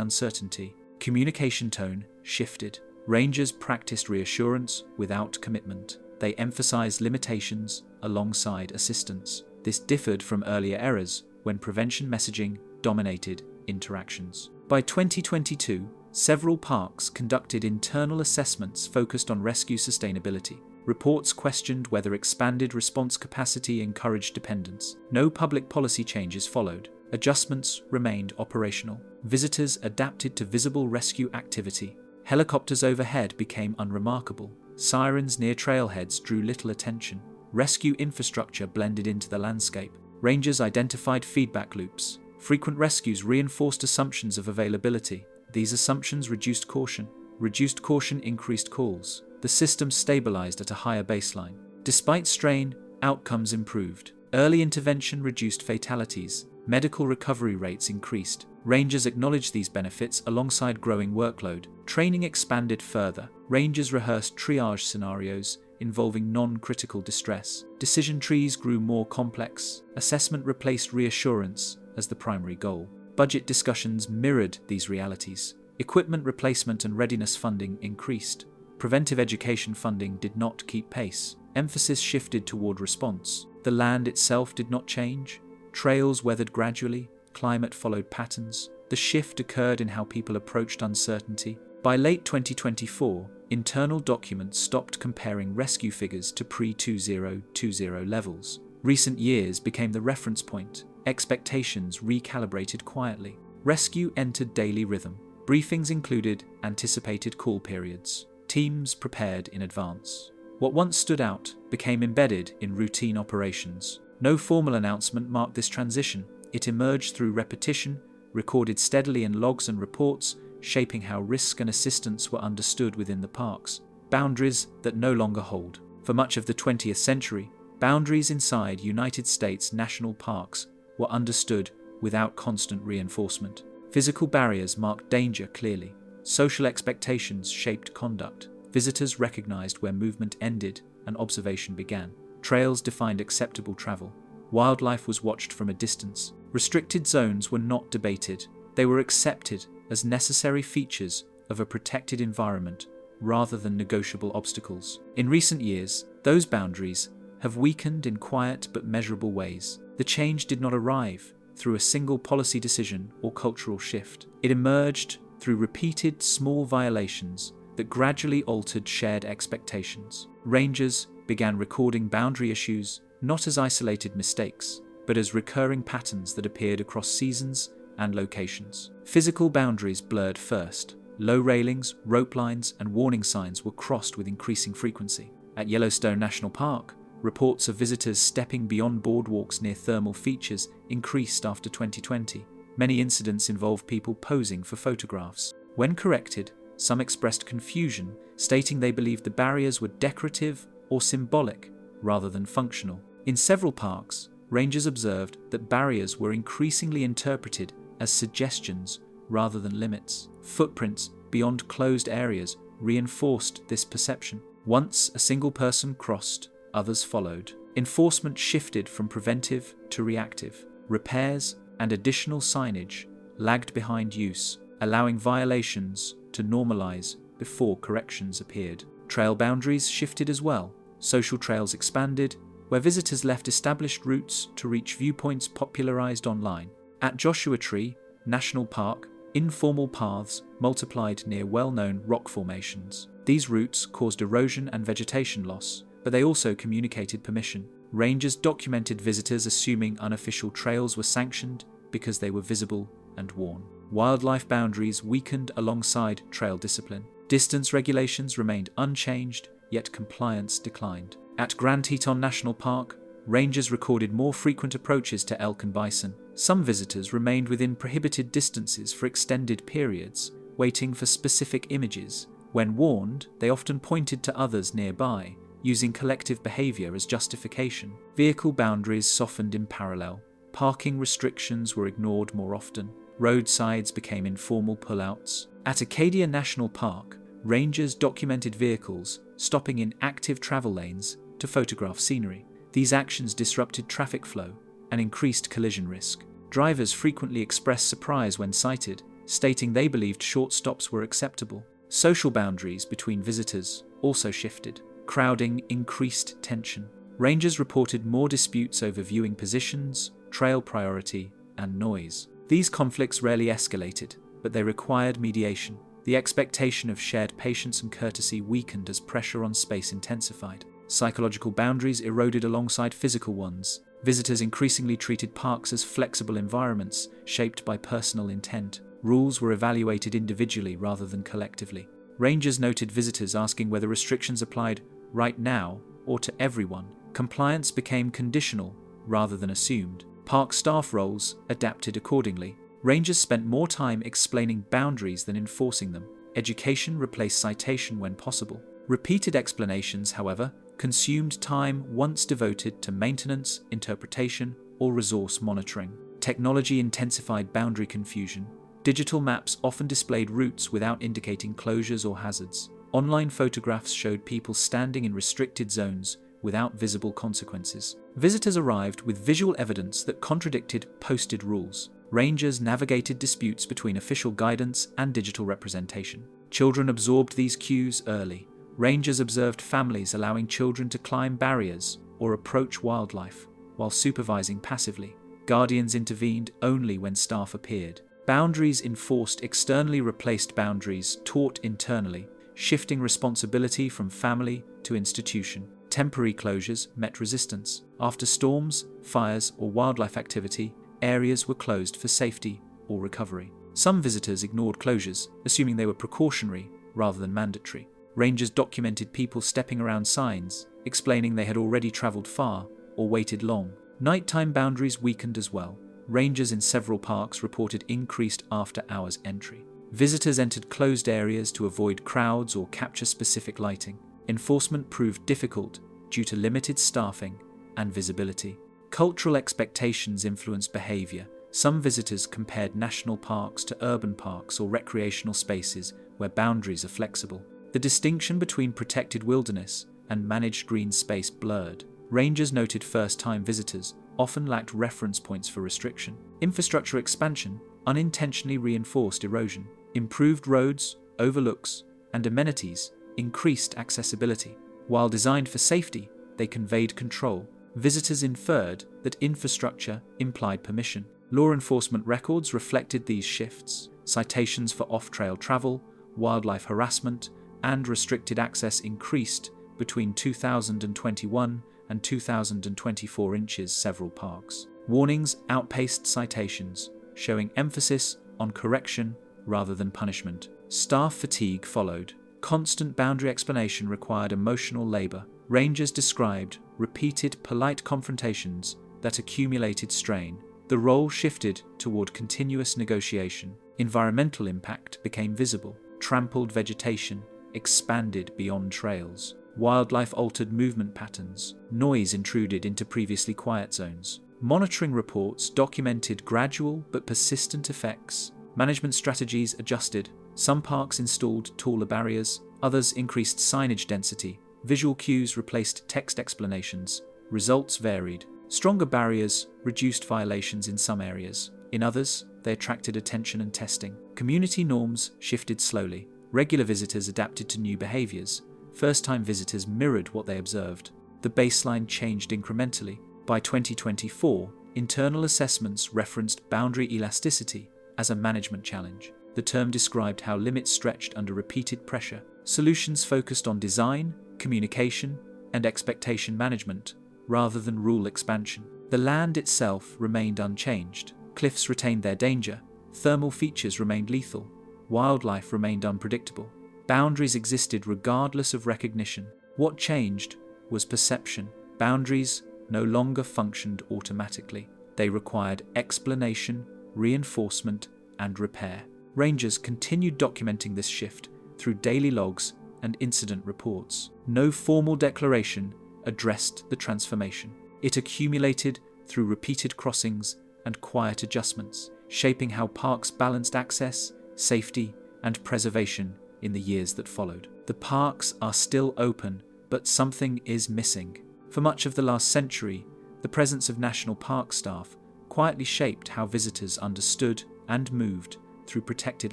uncertainty. Communication tone shifted. Rangers practiced reassurance without commitment. They emphasized limitations alongside assistance. This differed from earlier eras when prevention messaging dominated interactions. By 2022, several parks conducted internal assessments focused on rescue sustainability. Reports questioned whether expanded response capacity encouraged dependence. No public policy changes followed. Adjustments remained operational. Visitors adapted to visible rescue activity. Helicopters overhead became unremarkable. Sirens near trailheads drew little attention. Rescue infrastructure blended into the landscape. Rangers identified feedback loops. Frequent rescues reinforced assumptions of availability. These assumptions reduced caution. Reduced caution increased calls. The system stabilized at a higher baseline. Despite strain, outcomes improved. Early intervention reduced fatalities. Medical recovery rates increased. Rangers acknowledged these benefits alongside growing workload. Training expanded further. Rangers rehearsed triage scenarios involving non-critical distress. Decision trees grew more complex. Assessment replaced reassurance as the primary goal. Budget discussions mirrored these realities. Equipment replacement and readiness funding increased. Preventive education funding did not keep pace. Emphasis shifted toward response. The land itself did not change. Trails weathered gradually. Climate followed patterns. The shift occurred in how people approached uncertainty. By late 2024, internal documents stopped comparing rescue figures to pre-2020 levels. Recent years became the reference point. Expectations recalibrated quietly. Rescue entered daily rhythm. Briefings included anticipated call periods. Teams prepared in advance. What once stood out became embedded in routine operations. No formal announcement marked this transition. It emerged through repetition, recorded steadily in logs and reports, shaping how risk and assistance were understood within the parks. Boundaries that no longer hold. For much of the 20th century, boundaries inside United States national parks were understood without constant reinforcement. Physical barriers marked danger clearly. Social expectations shaped conduct. Visitors recognized where movement ended and observation began. Trails defined acceptable travel. Wildlife was watched from a distance. Restricted zones were not debated. They were accepted as necessary features of a protected environment rather than negotiable obstacles. In recent years, those boundaries have weakened in quiet but measurable ways. The change did not arrive through a single policy decision or cultural shift. It emerged through repeated small violations that gradually altered shared expectations. Rangers began recording boundary issues not as isolated mistakes, but as recurring patterns that appeared across seasons and locations. Physical boundaries blurred first. Low railings, rope lines, and warning signs were crossed with increasing frequency. At Yellowstone National Park, reports of visitors stepping beyond boardwalks near thermal features increased after 2020. Many incidents involved people posing for photographs. When corrected, some expressed confusion, stating they believed the barriers were decorative or symbolic rather than functional. In several parks, rangers observed that barriers were increasingly interpreted as suggestions rather than limits. Footprints beyond closed areas reinforced this perception. Once a single person crossed, others followed. Enforcement shifted from preventive to reactive. Repairs and additional signage lagged behind use, allowing violations to normalize before corrections appeared. Trail boundaries shifted as well. Social trails expanded, where visitors left established routes to reach viewpoints popularized online. At Joshua Tree National Park, informal paths multiplied near well-known rock formations. These routes caused erosion and vegetation loss, but they also communicated permission. Rangers documented visitors assuming unofficial trails were sanctioned because they were visible and worn. Wildlife boundaries weakened alongside trail discipline. Distance regulations remained unchanged, yet compliance declined. At Grand Teton National Park, rangers recorded more frequent approaches to elk and bison. Some visitors remained within prohibited distances for extended periods, waiting for specific images. When warned, they often pointed to others nearby, using collective behavior as justification. Vehicle boundaries softened in parallel. Parking restrictions were ignored more often. Roadsides became informal pullouts. At Acadia National Park, rangers documented vehicles stopping in active travel lanes to photograph scenery. These actions disrupted traffic flow and increased collision risk. Drivers frequently expressed surprise when cited, stating they believed short stops were acceptable. Social boundaries between visitors also shifted. Crowding increased tension. Rangers reported more disputes over viewing positions, trail priority, and noise. These conflicts rarely escalated, but they required mediation. The expectation of shared patience and courtesy weakened as pressure on space intensified. Psychological boundaries eroded alongside physical ones. Visitors increasingly treated parks as flexible environments shaped by personal intent. Rules were evaluated individually rather than collectively. Rangers noted visitors asking whether restrictions applied right now or to everyone. Compliance became conditional rather than assumed. Park staff roles adapted accordingly. Rangers spent more time explaining boundaries than enforcing them. Education replaced citation when possible. Repeated explanations, however, consumed time once devoted to maintenance, interpretation, or resource monitoring. Technology intensified boundary confusion. Digital maps often displayed routes without indicating closures or hazards. Online photographs showed people standing in restricted zones without visible consequences. Visitors arrived with visual evidence that contradicted posted rules. Rangers navigated disputes between official guidance and digital representation. Children absorbed these cues early. Rangers observed families allowing children to climb barriers or approach wildlife while supervising passively. Guardians intervened only when staff appeared. Boundaries enforced externally replaced boundaries taught internally, shifting responsibility from family to institution. Temporary closures met resistance. After storms, fires, or wildlife activity, areas were closed for safety or recovery. Some visitors ignored closures, assuming they were precautionary rather than mandatory. Rangers documented people stepping around signs, explaining they had already travelled far or waited long. Nighttime boundaries weakened as well. Rangers in several parks reported increased after-hours entry. Visitors entered closed areas to avoid crowds or capture specific lighting. Enforcement proved difficult due to limited staffing and visibility. Cultural expectations influenced behavior. Some visitors compared national parks to urban parks or recreational spaces where boundaries are flexible. The distinction between protected wilderness and managed green space blurred. Rangers noted first-time visitors often lacked reference points for restriction. Infrastructure expansion unintentionally reinforced erosion. Improved roads, overlooks, and amenities increased accessibility. While designed for safety, they conveyed control. Visitors inferred that infrastructure implied permission. Law enforcement records reflected these shifts. Citations for off-trail travel, wildlife harassment, and restricted access increased between 2021 and 2024 in several parks. Warnings outpaced citations, showing emphasis on correction rather than punishment. Staff fatigue followed. Constant boundary explanation required emotional labor. Rangers described repeated polite confrontations that accumulated strain. The role shifted toward continuous negotiation. Environmental impact became visible. Trampled vegetation expanded beyond trails. Wildlife altered movement patterns. Noise intruded into previously quiet zones. Monitoring reports documented gradual but persistent effects. Management strategies adjusted. Some parks installed taller barriers, others increased signage density. Visual cues replaced text explanations. Results varied. Stronger barriers reduced violations in some areas. In others, they attracted attention and testing. Community norms shifted slowly. Regular visitors adapted to new behaviors. First-time visitors mirrored what they observed. The baseline changed incrementally. By 2024, internal assessments referenced boundary elasticity as a management challenge. The term described how limits stretched under repeated pressure. Solutions focused on design, communication, and expectation management, rather than rule expansion. The land itself remained unchanged. Cliffs retained their danger. Thermal features remained lethal. Wildlife remained unpredictable. Boundaries existed regardless of recognition. What changed was perception. Boundaries no longer functioned automatically. They required explanation, reinforcement, and repair. Rangers continued documenting this shift through daily logs and incident reports. No formal declaration addressed the transformation. It accumulated through repeated crossings and quiet adjustments, shaping how parks balanced access, safety, and preservation in the years that followed. The parks are still open, but something is missing. For much of the last century, the presence of national park staff quietly shaped how visitors understood and moved through protected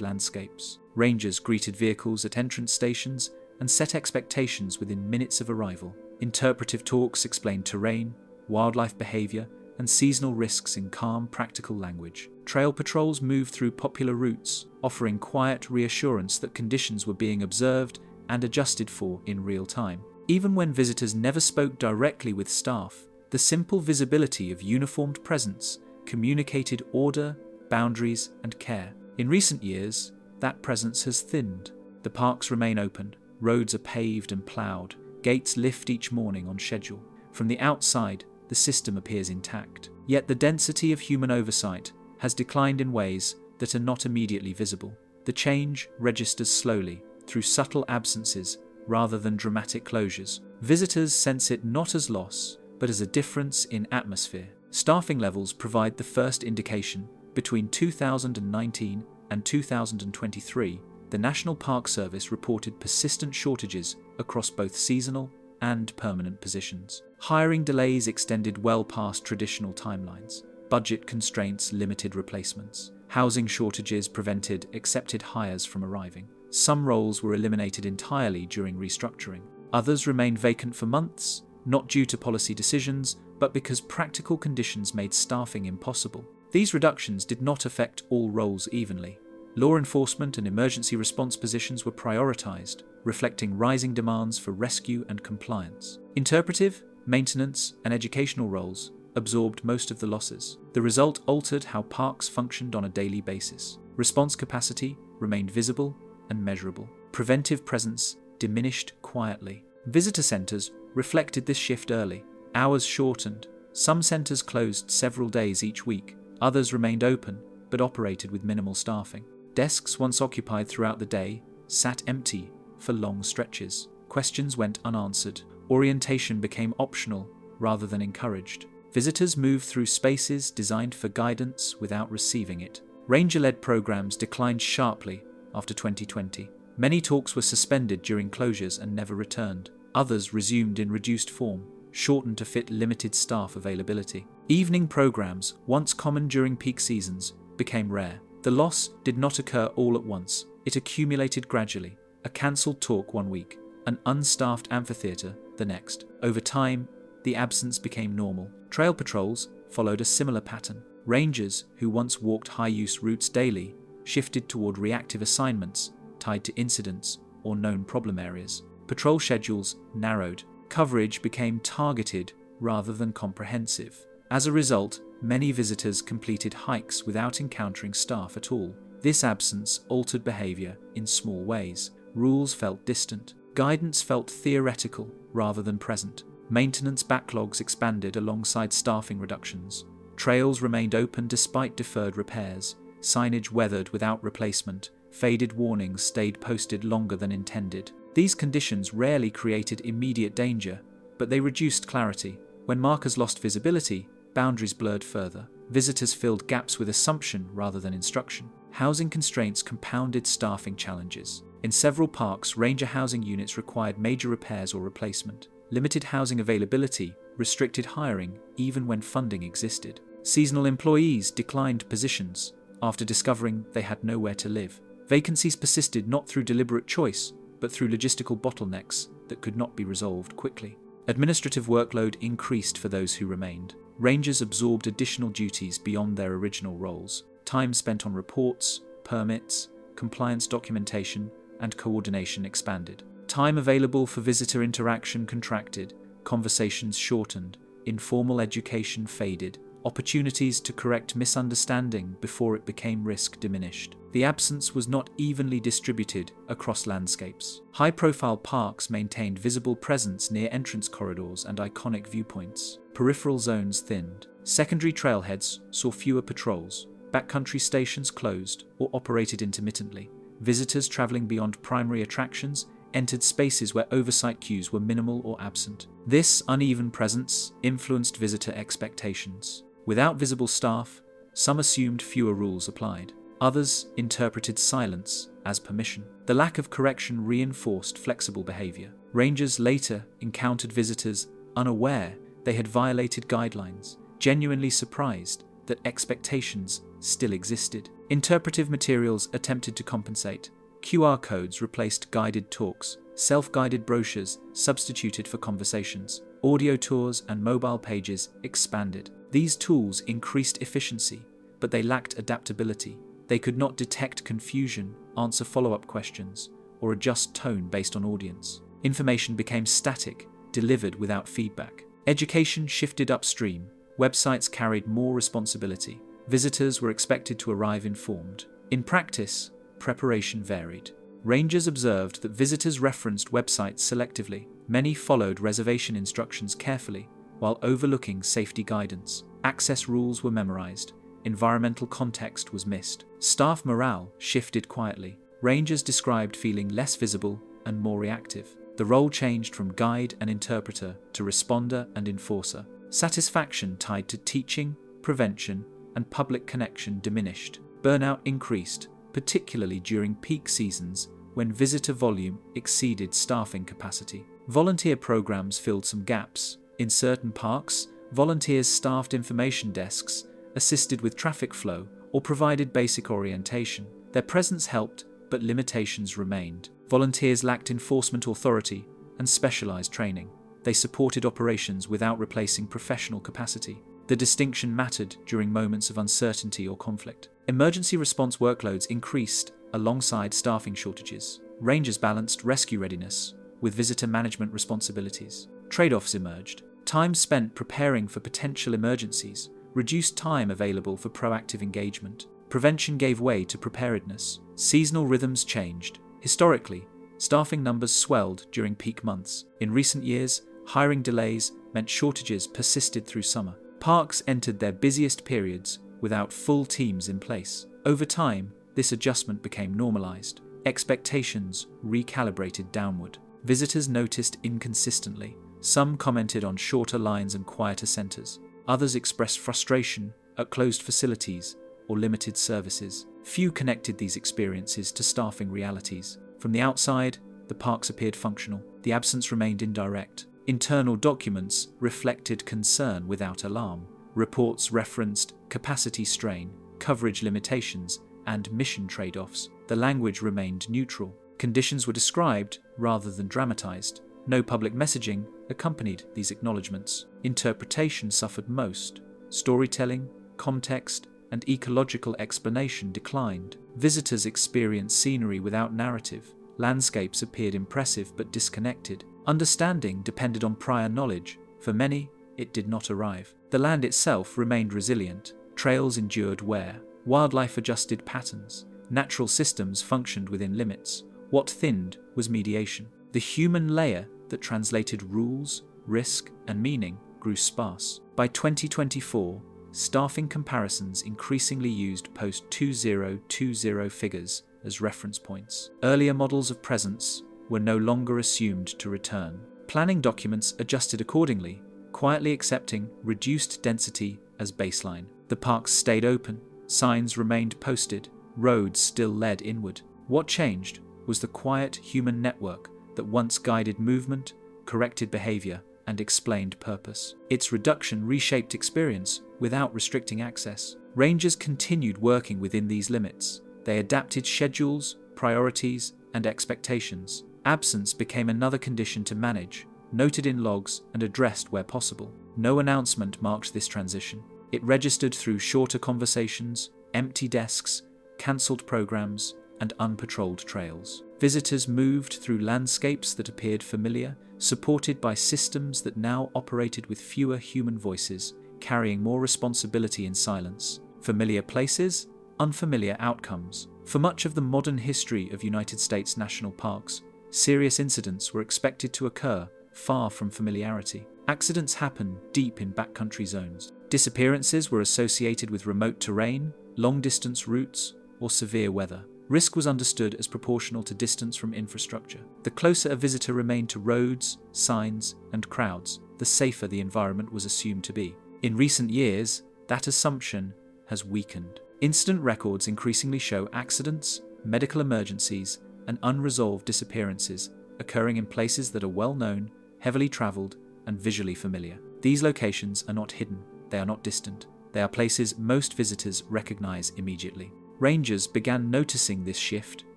landscapes. Rangers greeted vehicles at entrance stations and set expectations within minutes of arrival. Interpretive talks explained terrain, wildlife behavior, and seasonal risks in calm, practical language. Trail patrols moved through popular routes, offering quiet reassurance that conditions were being observed and adjusted for in real time. Even when visitors never spoke directly with staff, the simple visibility of uniformed presence communicated order, boundaries, and care. In recent years, that presence has thinned. The parks remain open, roads are paved and ploughed, gates lift each morning on schedule. From the outside, the system appears intact. Yet the density of human oversight has declined in ways that are not immediately visible. The change registers slowly, through subtle absences rather than dramatic closures. Visitors sense it not as loss, but as a difference in atmosphere. Staffing levels provide the first indication. Between 2019 and 2023, the National Park Service reported persistent shortages across both seasonal and permanent positions. Hiring delays extended well past traditional timelines. Budget constraints limited replacements. Housing shortages prevented accepted hires from arriving. Some roles were eliminated entirely during restructuring. Others remained vacant for months, not due to policy decisions, but because practical conditions made staffing impossible. These reductions did not affect all roles evenly. Law enforcement and emergency response positions were prioritized, reflecting rising demands for rescue and compliance. Interpretive, maintenance, and educational roles absorbed most of the losses. The result altered how parks functioned on a daily basis. Response capacity remained visible and measurable. Preventive presence diminished quietly. Visitor centers reflected this shift early. Hours shortened. Some centers closed several days each week. Others remained open, but operated with minimal staffing. Desks once occupied throughout the day sat empty for long stretches. Questions went unanswered. Orientation became optional rather than encouraged. Visitors moved through spaces designed for guidance without receiving it. Ranger-led programs declined sharply after 2020. Many talks were suspended during closures and never returned. Others resumed in reduced form, shortened to fit limited staff availability. Evening programs, once common during peak seasons, became rare. The loss did not occur all at once. It accumulated gradually. A cancelled talk one week, an unstaffed amphitheatre the next. Over time, the absence became normal. Trail patrols followed a similar pattern. Rangers, who once walked high-use routes daily, shifted toward reactive assignments tied to incidents or known problem areas. Patrol schedules narrowed. Coverage became targeted rather than comprehensive. As a result, many visitors completed hikes without encountering staff at all. This absence altered behavior in small ways. Rules felt distant. Guidance felt theoretical rather than present. Maintenance backlogs expanded alongside staffing reductions. Trails remained open despite deferred repairs. Signage weathered without replacement. Faded warnings stayed posted longer than intended. These conditions rarely created immediate danger, but they reduced clarity. When markers lost visibility, boundaries blurred further. Visitors filled gaps with assumption rather than instruction. Housing constraints compounded staffing challenges. In several parks, ranger housing units required major repairs or replacement. Limited housing availability restricted hiring even when funding existed. Seasonal employees declined positions after discovering they had nowhere to live. Vacancies persisted not through deliberate choice, but through logistical bottlenecks that could not be resolved quickly. Administrative workload increased for those who remained. Rangers absorbed additional duties beyond their original roles. Time spent on reports, permits, compliance documentation, and coordination expanded. Time available for visitor interaction contracted, conversations shortened, informal education faded, opportunities to correct misunderstanding before it became risk diminished. The absence was not evenly distributed across landscapes. High-profile parks maintained visible presence near entrance corridors and iconic viewpoints. Peripheral zones thinned. Secondary trailheads saw fewer patrols. Backcountry stations closed or operated intermittently. Visitors traveling beyond primary attractions entered spaces where oversight cues were minimal or absent. This uneven presence influenced visitor expectations. Without visible staff, some assumed fewer rules applied. Others interpreted silence as permission. The lack of correction reinforced flexible behavior. Rangers later encountered visitors unaware they had violated guidelines, genuinely surprised that expectations still existed. Interpretive materials attempted to compensate. QR codes replaced guided talks. Self-guided brochures substituted for conversations. Audio tours and mobile pages expanded. These tools increased efficiency, but they lacked adaptability. They could not detect confusion, answer follow-up questions, or adjust tone based on audience. Information became static, delivered without feedback. Education shifted upstream. Websites carried more responsibility. Visitors were expected to arrive informed. In practice, preparation varied. Rangers observed that visitors referenced websites selectively. Many followed reservation instructions carefully, while overlooking safety guidance. Access rules were memorized. Environmental context was missed. Staff morale shifted quietly. Rangers described feeling less visible and more reactive. The role changed from guide and interpreter to responder and enforcer. Satisfaction tied to teaching, prevention, and public connection diminished. Burnout increased, particularly during peak seasons when visitor volume exceeded staffing capacity. Volunteer programs filled some gaps. In certain parks, volunteers staffed information desks, assisted with traffic flow, or provided basic orientation. Their presence helped, but limitations remained. Volunteers lacked enforcement authority and specialized training. They supported operations without replacing professional capacity. The distinction mattered during moments of uncertainty or conflict. Emergency response workloads increased alongside staffing shortages. Rangers balanced rescue readiness with visitor management responsibilities. Trade-offs emerged. Time spent preparing for potential emergencies reduced time available for proactive engagement. Prevention gave way to preparedness. Seasonal rhythms changed. Historically, staffing numbers swelled during peak months. In recent years, hiring delays meant shortages persisted through summer. Parks entered their busiest periods without full teams in place. Over time, this adjustment became normalized. Expectations recalibrated downward. Visitors noticed inconsistently. Some commented on shorter lines and quieter centers. Others expressed frustration at closed facilities or limited services. Few connected these experiences to staffing realities. From the outside, the parks appeared functional. The absence remained indirect. Internal documents reflected concern without alarm. Reports referenced capacity strain, coverage limitations, and mission trade-offs. The language remained neutral. Conditions were described rather than dramatized. No public messaging accompanied these acknowledgements. Interpretation suffered most. Storytelling, context, and ecological explanation declined. Visitors experienced scenery without narrative. Landscapes appeared impressive but disconnected. Understanding depended on prior knowledge. For many, it did not arrive. The land itself remained resilient. Trails endured wear. Wildlife adjusted patterns. Natural systems functioned within limits. What thinned was mediation. The human layer that translated rules, risk, and meaning grew sparse. By 2024, staffing comparisons increasingly used post-2020 figures as reference points. Earlier models of presence were no longer assumed to return. Planning documents adjusted accordingly, quietly accepting reduced density as baseline. The parks stayed open, signs remained posted, roads still led inward. What changed was the quiet human network that once guided movement, corrected behavior, and explained purpose. Its reduction reshaped experience without restricting access. Rangers continued working within these limits. They adapted schedules, priorities, and expectations. Absence became another condition to manage, noted in logs and addressed where possible. No announcement marked this transition. It registered through shorter conversations, empty desks, cancelled programs, and unpatrolled trails. Visitors moved through landscapes that appeared familiar, supported by systems that now operated with fewer human voices, carrying more responsibility in silence. Familiar places, unfamiliar outcomes. For much of the modern history of United States national parks, serious incidents were expected to occur far from familiarity. Accidents happen deep in backcountry zones. Disappearances were associated with remote terrain, long-distance routes, or severe weather. Risk was understood as proportional to distance from infrastructure. The closer a visitor remained to roads, signs, and crowds, the safer the environment was assumed to be. In recent years, that assumption has weakened. Incident records increasingly show accidents, medical emergencies, and unresolved disappearances occurring in places that are well known, heavily traveled, and visually familiar. These locations are not hidden, they are not distant. They are places most visitors recognize immediately. Rangers began noticing this shift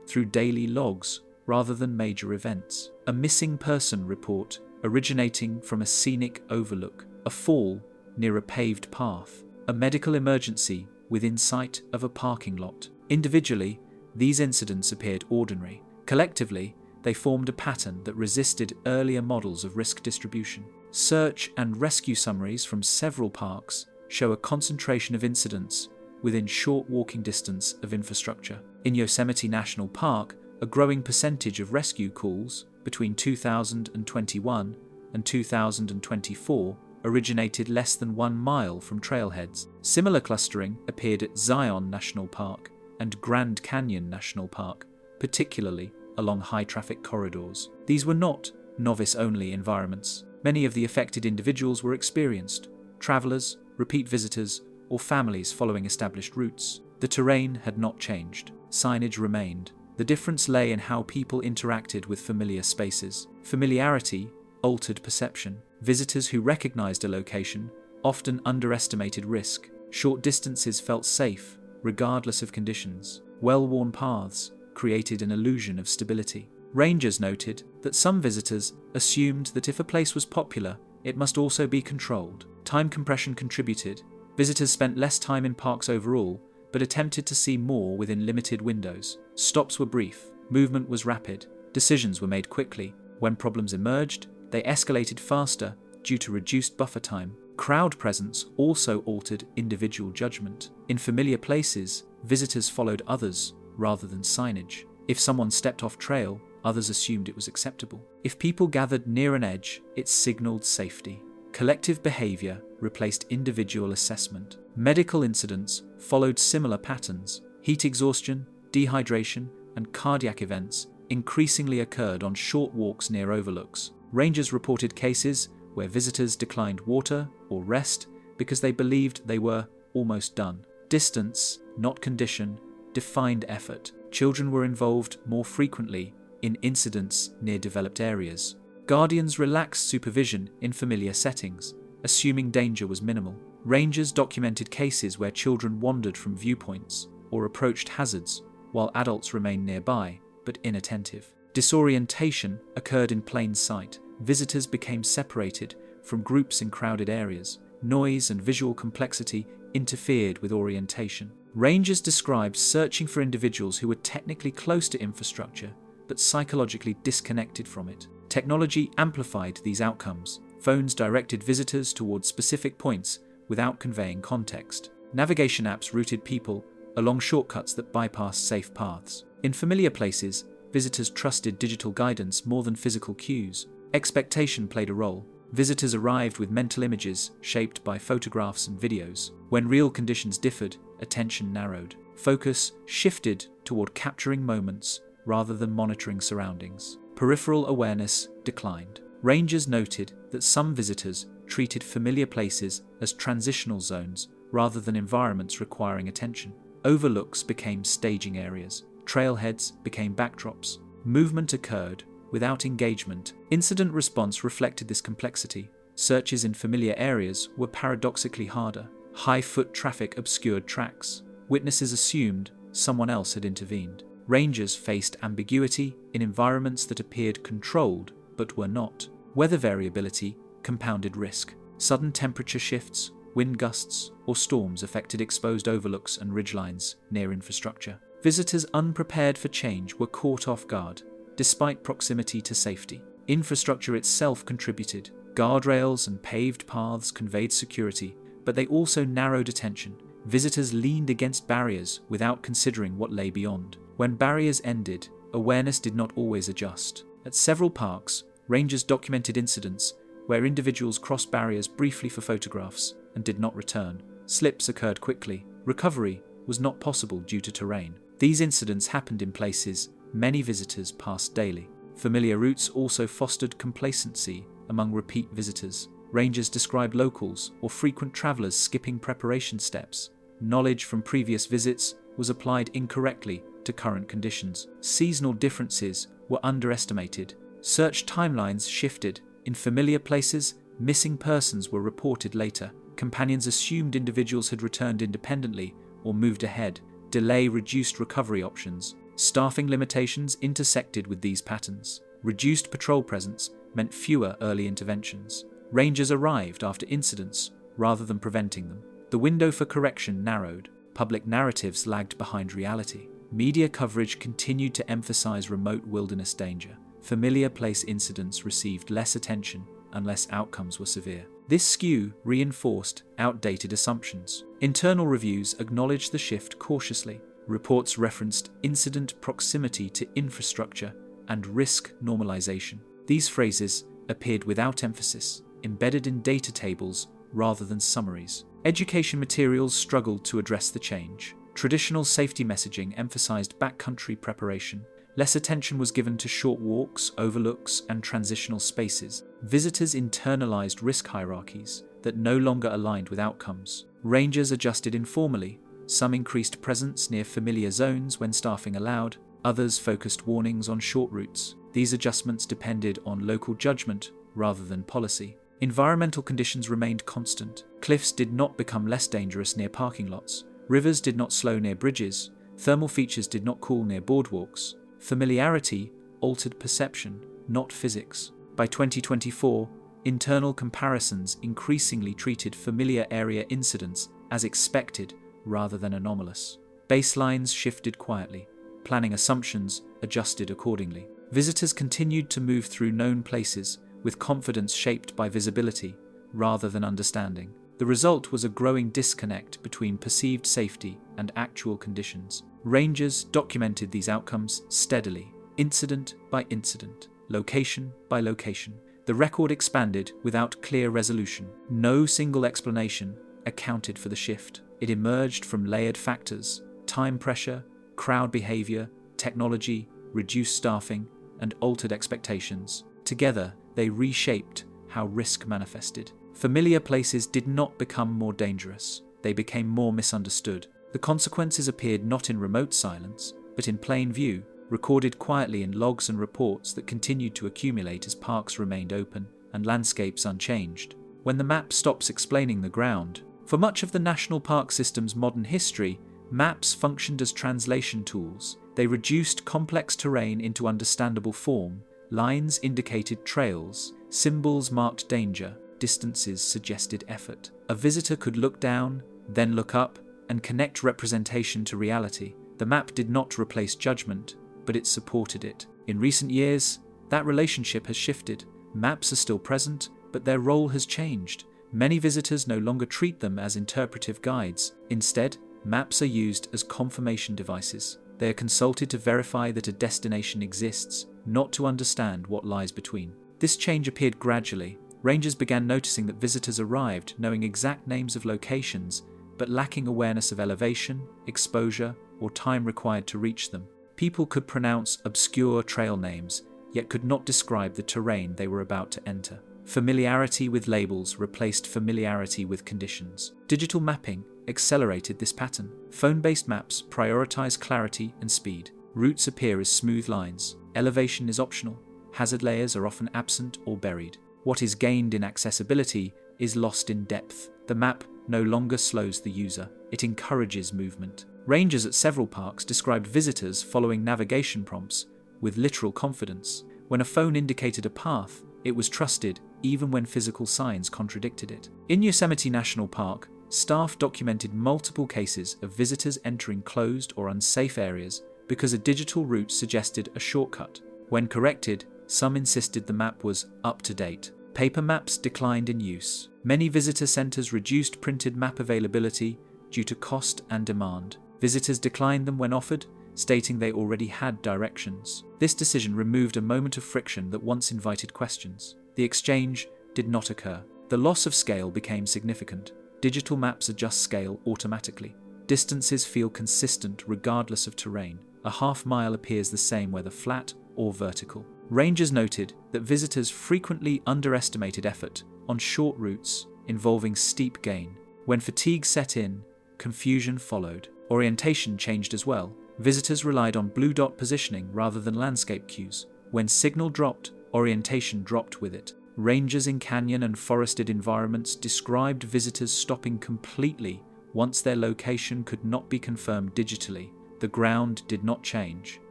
through daily logs rather than major events. A missing person report originating from a scenic overlook, a fall near a paved path, a medical emergency within sight of a parking lot. Individually, these incidents appeared ordinary. Collectively, they formed a pattern that resisted earlier models of risk distribution. Search and rescue summaries from several parks show a concentration of incidents within short walking distance of infrastructure. In Yosemite National Park, a growing percentage of rescue calls between 2021 and 2024 originated less than 1 mile from trailheads. Similar clustering appeared at Zion National Park and Grand Canyon National Park, particularly along high-traffic corridors. These were not novice-only environments. Many of the affected individuals were experienced travelers, repeat visitors, or families following established routes. The terrain had not changed. Signage remained. The difference lay in how people interacted with familiar spaces. Familiarity altered perception. Visitors who recognized a location often underestimated risk. Short distances felt safe, regardless of conditions. Well-worn paths created an illusion of stability. Rangers noted that some visitors assumed that if a place was popular, it must also be controlled. Time compression contributed. Visitors spent less time in parks overall, but attempted to see more within limited windows. Stops were brief. Movement was rapid. Decisions were made quickly. When problems emerged, they escalated faster due to reduced buffer time. Crowd presence also altered individual judgment. In familiar places, visitors followed others rather than signage. If someone stepped off trail, others assumed it was acceptable. If people gathered near an edge, it signaled safety. Collective behavior replaced individual assessment. Medical incidents followed similar patterns. Heat exhaustion, dehydration, and cardiac events increasingly occurred on short walks near overlooks. Rangers reported cases where visitors declined water or rest because they believed they were almost done. Distance, not condition, defined effort. Children were involved more frequently in incidents near developed areas. Guardians relaxed supervision in familiar settings, assuming danger was minimal. Rangers documented cases where children wandered from viewpoints or approached hazards, while adults remained nearby, but inattentive. Disorientation occurred in plain sight. Visitors became separated from groups in crowded areas. Noise and visual complexity interfered with orientation. Rangers described searching for individuals who were technically close to infrastructure, but psychologically disconnected from it. Technology amplified these outcomes. Phones directed visitors towards specific points without conveying context. Navigation apps routed people along shortcuts that bypassed safe paths. In familiar places, visitors trusted digital guidance more than physical cues. Expectation played a role. Visitors arrived with mental images shaped by photographs and videos. When real conditions differed, attention narrowed. Focus shifted toward capturing moments rather than monitoring surroundings. Peripheral awareness declined. Rangers noted that some visitors treated familiar places as transitional zones rather than environments requiring attention. Overlooks became staging areas. Trailheads became backdrops. Movement occurred without engagement. Incident response reflected this complexity. Searches in familiar areas were paradoxically harder. High foot traffic obscured tracks. Witnesses assumed someone else had intervened. Rangers faced ambiguity in environments that appeared controlled but were not. Weather variability compounded risk. Sudden temperature shifts, wind gusts, or storms affected exposed overlooks and ridgelines near infrastructure. Visitors unprepared for change were caught off guard, despite proximity to safety. Infrastructure itself contributed. Guardrails and paved paths conveyed security, but they also narrowed attention. Visitors leaned against barriers without considering what lay beyond. When barriers ended, awareness did not always adjust. At several parks, rangers documented incidents where individuals crossed barriers briefly for photographs and did not return. Slips occurred quickly. Recovery was not possible due to terrain. These incidents happened in places many visitors passed daily. Familiar routes also fostered complacency among repeat visitors. Rangers described locals or frequent travelers skipping preparation steps. Knowledge from previous visits was applied incorrectly to current conditions. Seasonal differences were underestimated. Search timelines shifted. In familiar places, Missing persons were reported later. Companions assumed individuals had returned independently or moved ahead. Delay reduced recovery options. Staffing limitations intersected with these patterns. Reduced patrol presence meant fewer early interventions. Rangers arrived after incidents rather than preventing them. The window for correction narrowed. Public narratives lagged behind reality. Media coverage continued to emphasize remote wilderness danger. Familiar place incidents received less attention unless outcomes were severe. This skew reinforced outdated assumptions. Internal reviews acknowledged the shift cautiously. Reports referenced incident proximity to infrastructure and risk normalization. These phrases appeared without emphasis, embedded in data tables rather than summaries. Education materials struggled to address the change. Traditional safety messaging emphasized backcountry preparation. Less attention was given to short walks, overlooks, and transitional spaces. Visitors internalized risk hierarchies that no longer aligned with outcomes. Rangers adjusted informally. Some increased presence near familiar zones when staffing allowed. Others focused warnings on short routes. These adjustments depended on local judgment rather than policy. Environmental conditions remained constant. Cliffs did not become less dangerous near parking lots. Rivers did not slow near bridges. Thermal features did not cool near boardwalks. Familiarity altered perception, not physics. By 2024, internal comparisons increasingly treated familiar area incidents as expected rather than anomalous. Baselines shifted quietly. Planning assumptions adjusted accordingly. Visitors continued to move through known places with confidence shaped by visibility rather than understanding. The result was a growing disconnect between perceived safety and actual conditions. Rangers documented these outcomes steadily, incident by incident, location by location. The record expanded without clear resolution. No single explanation accounted for the shift. It emerged from layered factors: time pressure, crowd behavior, technology, reduced staffing, and altered expectations. Together, they reshaped how risk manifested. Familiar places did not become more dangerous. They became more misunderstood. The consequences appeared not in remote silence, but in plain view, recorded quietly in logs and reports that continued to accumulate as parks remained open and landscapes unchanged. When the map stops explaining the ground, for much of the national park system's modern history, maps functioned as translation tools. They reduced complex terrain into understandable form. Lines indicated trails, symbols marked danger, distances suggested effort. A visitor could look down, then look up, and connect representation to reality. The map did not replace judgment, but it supported it. In recent years, that relationship has shifted. Maps are still present, but their role has changed. Many visitors no longer treat them as interpretive guides. Instead, maps are used as confirmation devices. They are consulted to verify that a destination exists, not to understand what lies between. This change appeared gradually. Rangers began noticing that visitors arrived knowing exact names of locations, but lacking awareness of elevation, exposure, or time required to reach them. People could pronounce obscure trail names, yet could not describe the terrain they were about to enter. Familiarity with labels replaced familiarity with conditions. Digital mapping accelerated this pattern. Phone-based maps prioritize clarity and speed. Routes appear as smooth lines. Elevation is optional. Hazard layers are often absent or buried. What is gained in accessibility is lost in depth. The map no longer slows the user. It encourages movement. Rangers at several parks described visitors following navigation prompts with literal confidence. When a phone indicated a path, it was trusted even when physical signs contradicted it. In Yosemite National Park, staff documented multiple cases of visitors entering closed or unsafe areas because a digital route suggested a shortcut. When corrected, some insisted the map was up to date. Paper maps declined in use. Many visitor centers reduced printed map availability due to cost and demand. Visitors declined them when offered, stating they already had directions. This decision removed a moment of friction that once invited questions. The exchange did not occur. The loss of scale became significant. Digital maps adjust scale automatically. Distances feel consistent regardless of terrain. A half-mile appears the same whether flat or vertical. Rangers noted that visitors frequently underestimated effort on short routes involving steep gain. When fatigue set in, confusion followed. Orientation changed as well. Visitors relied on blue dot positioning rather than landscape cues. When signal dropped, orientation dropped with it. Rangers in canyon and forested environments described visitors stopping completely once their location could not be confirmed digitally. The ground did not change,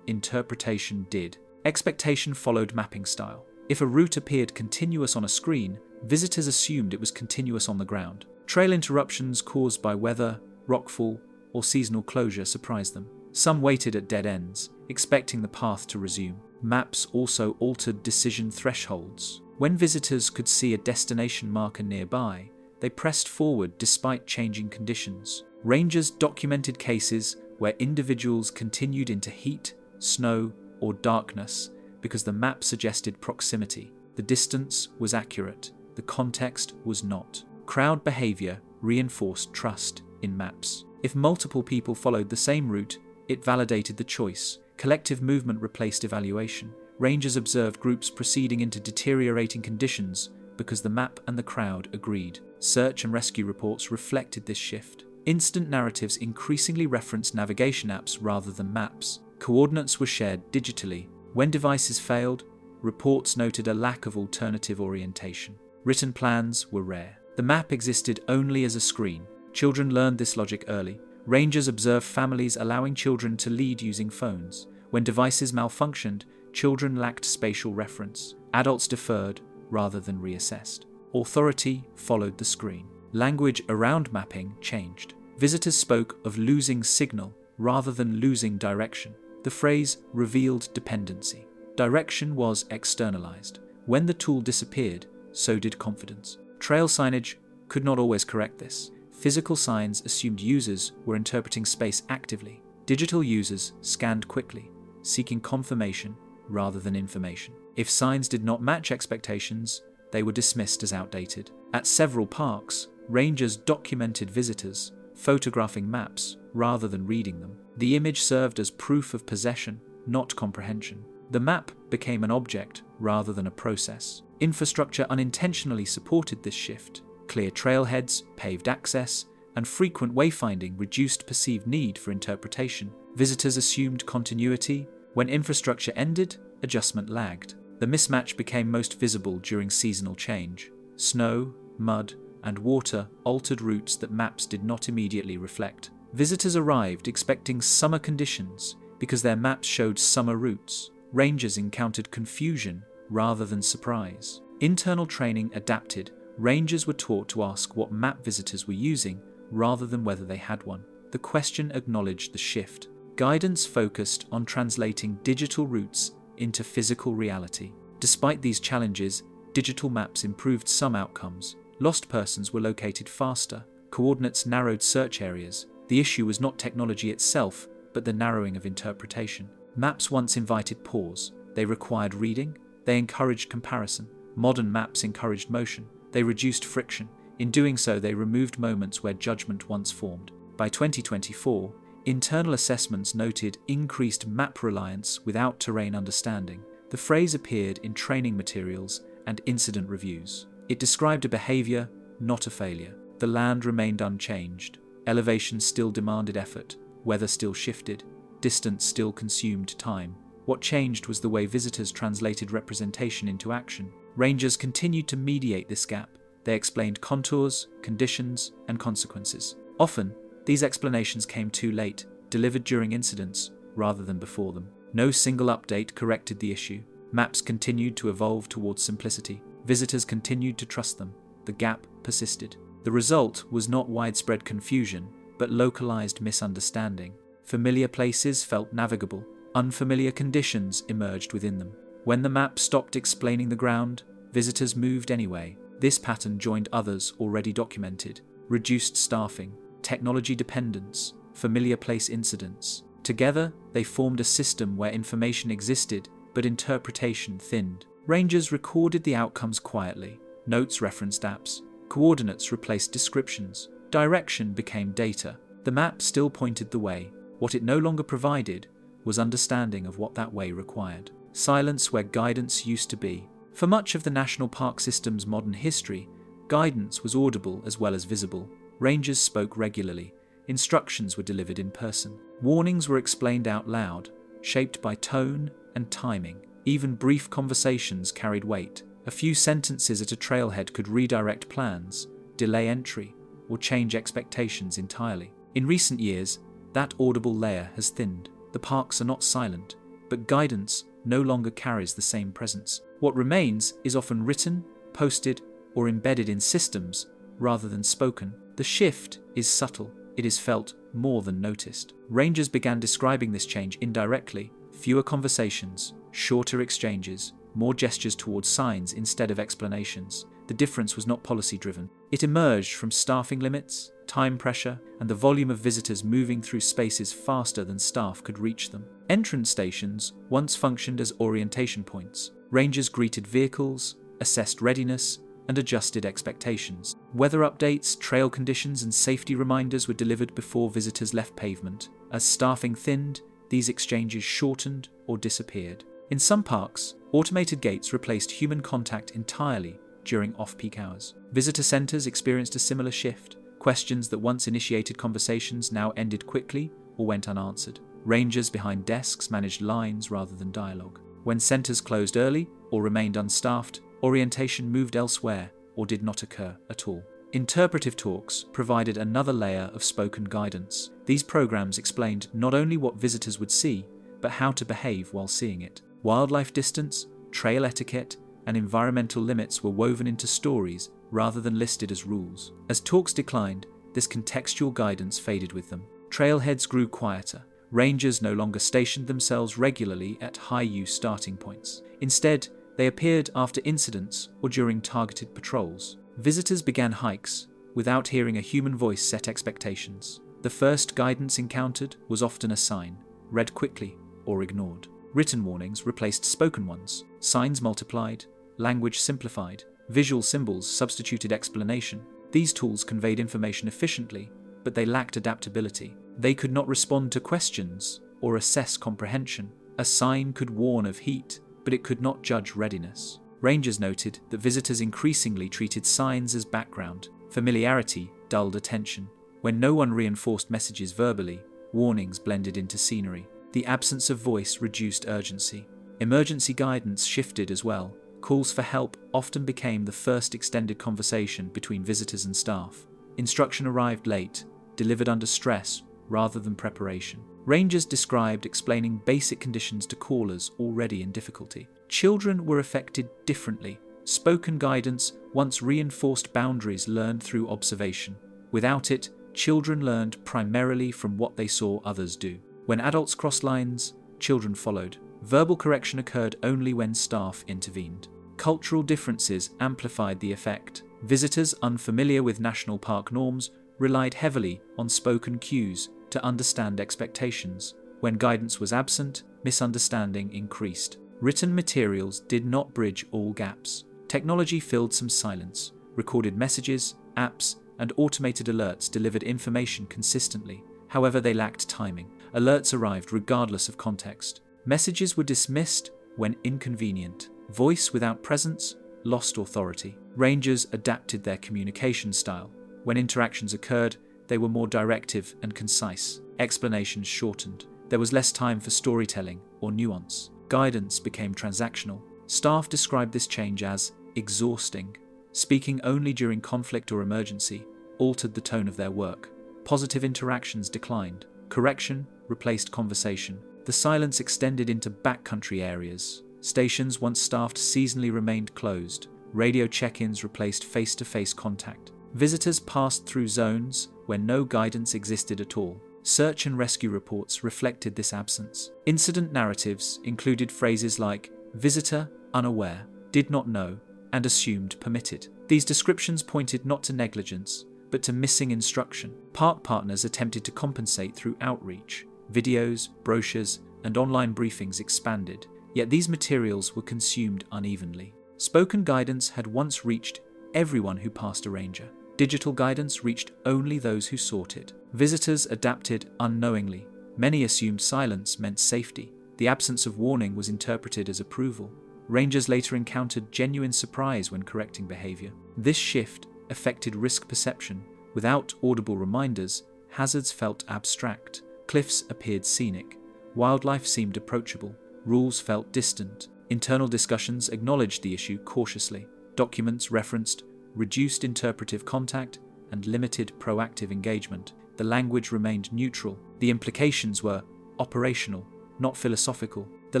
interpretation did. Expectation followed mapping style. If a route appeared continuous on a screen, visitors assumed it was continuous on the ground. Trail interruptions caused by weather, rockfall, or seasonal closure surprised them. Some waited at dead ends, expecting the path to resume. Maps also altered decision thresholds. When visitors could see a destination marker nearby, they pressed forward despite changing conditions. Rangers documented cases where individuals continued into heat, snow, or darkness because the map suggested proximity. The distance was accurate, the context was not. Crowd behavior reinforced trust in maps. If multiple people followed the same route, it validated the choice. Collective movement replaced evaluation. Rangers observed groups proceeding into deteriorating conditions because the map and the crowd agreed. Search and rescue reports reflected this shift. Instant narratives increasingly referenced navigation apps rather than maps. Coordinates were shared digitally. When devices failed, reports noted a lack of alternative orientation. Written plans were rare. The map existed only as a screen. Children learned this logic early. Rangers observed families allowing children to lead using phones. When devices malfunctioned, children lacked spatial reference. Adults deferred rather than reassessed. Authority followed the screen. Language around mapping changed. Visitors spoke of losing signal rather than losing direction. The phrase revealed dependency. Direction was externalized. When the tool disappeared, so did confidence. Trail signage could not always correct this. Physical signs assumed users were interpreting space actively. Digital users scanned quickly, seeking confirmation rather than information. If signs did not match expectations, they were dismissed as outdated. At several parks, rangers documented visitors, photographing maps rather than reading them. The image served as proof of possession, not comprehension. The map became an object rather than a process. Infrastructure unintentionally supported this shift. Clear trailheads, paved access, and frequent wayfinding reduced perceived need for interpretation. Visitors assumed continuity. When infrastructure ended, adjustment lagged. The mismatch became most visible during seasonal change. Snow, mud, and water altered routes that maps did not immediately reflect. Visitors arrived expecting summer conditions because their maps showed summer routes. Rangers encountered confusion rather than surprise. Internal training adapted. Rangers were taught to ask what map visitors were using rather than whether they had one. The question acknowledged the shift. Guidance focused on translating digital routes into physical reality. Despite these challenges, digital maps improved some outcomes. Lost persons were located faster. Coordinates narrowed search areas. The issue was not technology itself, but the narrowing of interpretation. Maps once invited pause. They required reading. They encouraged comparison. Modern maps encouraged motion. They reduced friction. In doing so, they removed moments where judgment once formed. By 2024, internal assessments noted increased map reliance without terrain understanding. The phrase appeared in training materials and incident reviews. It described a behavior, not a failure. The land remained unchanged. Elevation still demanded effort. Weather still shifted. Distance still consumed time. What changed was the way visitors translated representation into action. Rangers continued to mediate this gap. They explained contours, conditions, and consequences. Often, these explanations came too late, delivered during incidents rather than before them. No single update corrected the issue. Maps continued to evolve towards simplicity. Visitors continued to trust them. The gap persisted. The result was not widespread confusion, but localized misunderstanding. Familiar places felt navigable. Unfamiliar conditions emerged within them. When the map stopped explaining the ground, visitors moved anyway. This pattern joined others already documented. Reduced staffing, technology dependence, familiar place incidents. Together, they formed a system where information existed, but interpretation thinned. Rangers recorded the outcomes quietly. Notes referenced apps. Coordinates replaced descriptions. Direction became data. The map still pointed the way. What it no longer provided was understanding of what that way required. Silence where guidance used to be. For much of the national park system's modern history, guidance was audible as well as visible. Rangers spoke regularly. Instructions were delivered in person. Warnings were explained out loud, shaped by tone and timing. Even brief conversations carried weight. A few sentences at a trailhead could redirect plans, delay entry, or change expectations entirely. In recent years, that audible layer has thinned. The parks are not silent, but guidance no longer carries the same presence. What remains is often written, posted, or embedded in systems rather than spoken. The shift is subtle. It is felt more than noticed. Rangers began describing this change indirectly: fewer conversations, shorter exchanges, more gestures towards signs instead of explanations. The difference was not policy-driven. It emerged from staffing limits, time pressure, and the volume of visitors moving through spaces faster than staff could reach them. Entrance stations once functioned as orientation points. Rangers greeted vehicles, assessed readiness, and adjusted expectations. Weather updates, trail conditions, and safety reminders were delivered before visitors left pavement. As staffing thinned, these exchanges shortened or disappeared. In some parks, automated gates replaced human contact entirely during off-peak hours. Visitor centers experienced a similar shift. Questions that once initiated conversations now ended quickly or went unanswered. Rangers behind desks managed lines rather than dialogue. When centers closed early or remained unstaffed, orientation moved elsewhere or did not occur at all. Interpretive talks provided another layer of spoken guidance. These programs explained not only what visitors would see, but how to behave while seeing it. Wildlife distance, trail etiquette, and environmental limits were woven into stories rather than listed as rules. As talks declined, this contextual guidance faded with them. Trailheads grew quieter. Rangers no longer stationed themselves regularly at high-use starting points. Instead, they appeared after incidents or during targeted patrols. Visitors began hikes without hearing a human voice set expectations. The first guidance encountered was often a sign, read quickly or ignored. Written warnings replaced spoken ones. Signs multiplied, language simplified, visual symbols substituted explanation. These tools conveyed information efficiently, but they lacked adaptability. They could not respond to questions or assess comprehension. A sign could warn of heat, but it could not judge readiness. Rangers noted that visitors increasingly treated signs as background. Familiarity dulled attention. When no one reinforced messages verbally, warnings blended into scenery. The absence of voice reduced urgency. Emergency guidance shifted as well. Calls for help often became the first extended conversation between visitors and staff. Instruction arrived late, delivered under stress rather than preparation. Rangers described explaining basic conditions to callers already in difficulty. Children were affected differently. Spoken guidance once reinforced boundaries learned through observation. Without it, children learned primarily from what they saw others do. When adults crossed lines, children followed. Verbal correction occurred only when staff intervened. Cultural differences amplified the effect. Visitors unfamiliar with national park norms relied heavily on spoken cues to understand expectations. When guidance was absent, misunderstanding increased. Written materials did not bridge all gaps. Technology filled some silence. Recorded messages, apps, and automated alerts delivered information consistently. However, they lacked timing. Alerts arrived regardless of context. Messages were dismissed when inconvenient. Voice without presence lost authority. Rangers adapted their communication style. When interactions occurred, they were more directive and concise. Explanations shortened. There was less time for storytelling or nuance. Guidance became transactional. Staff described this change as exhausting. Speaking only during conflict or emergency altered the tone of their work. Positive interactions declined. Correction replaced conversation. The silence extended into backcountry areas. Stations once staffed seasonally remained closed. Radio check-ins replaced face-to-face contact. Visitors passed through zones where no guidance existed at all. Search and rescue reports reflected this absence. Incident narratives included phrases like visitor, unaware, did not know, and assumed permitted. These descriptions pointed not to negligence, but to missing instruction. Park partners attempted to compensate through outreach. Videos, brochures, and online briefings expanded, yet these materials were consumed unevenly. Spoken guidance had once reached everyone who passed a ranger. Digital guidance reached only those who sought it. Visitors adapted unknowingly. Many assumed silence meant safety. The absence of warning was interpreted as approval. Rangers later encountered genuine surprise when correcting behavior. This shift affected risk perception. Without audible reminders, hazards felt abstract. Cliffs appeared scenic. Wildlife seemed approachable. Rules felt distant. Internal discussions acknowledged the issue cautiously. Documents referenced reduced interpretive contact and limited proactive engagement. The language remained neutral. The implications were operational, not philosophical. The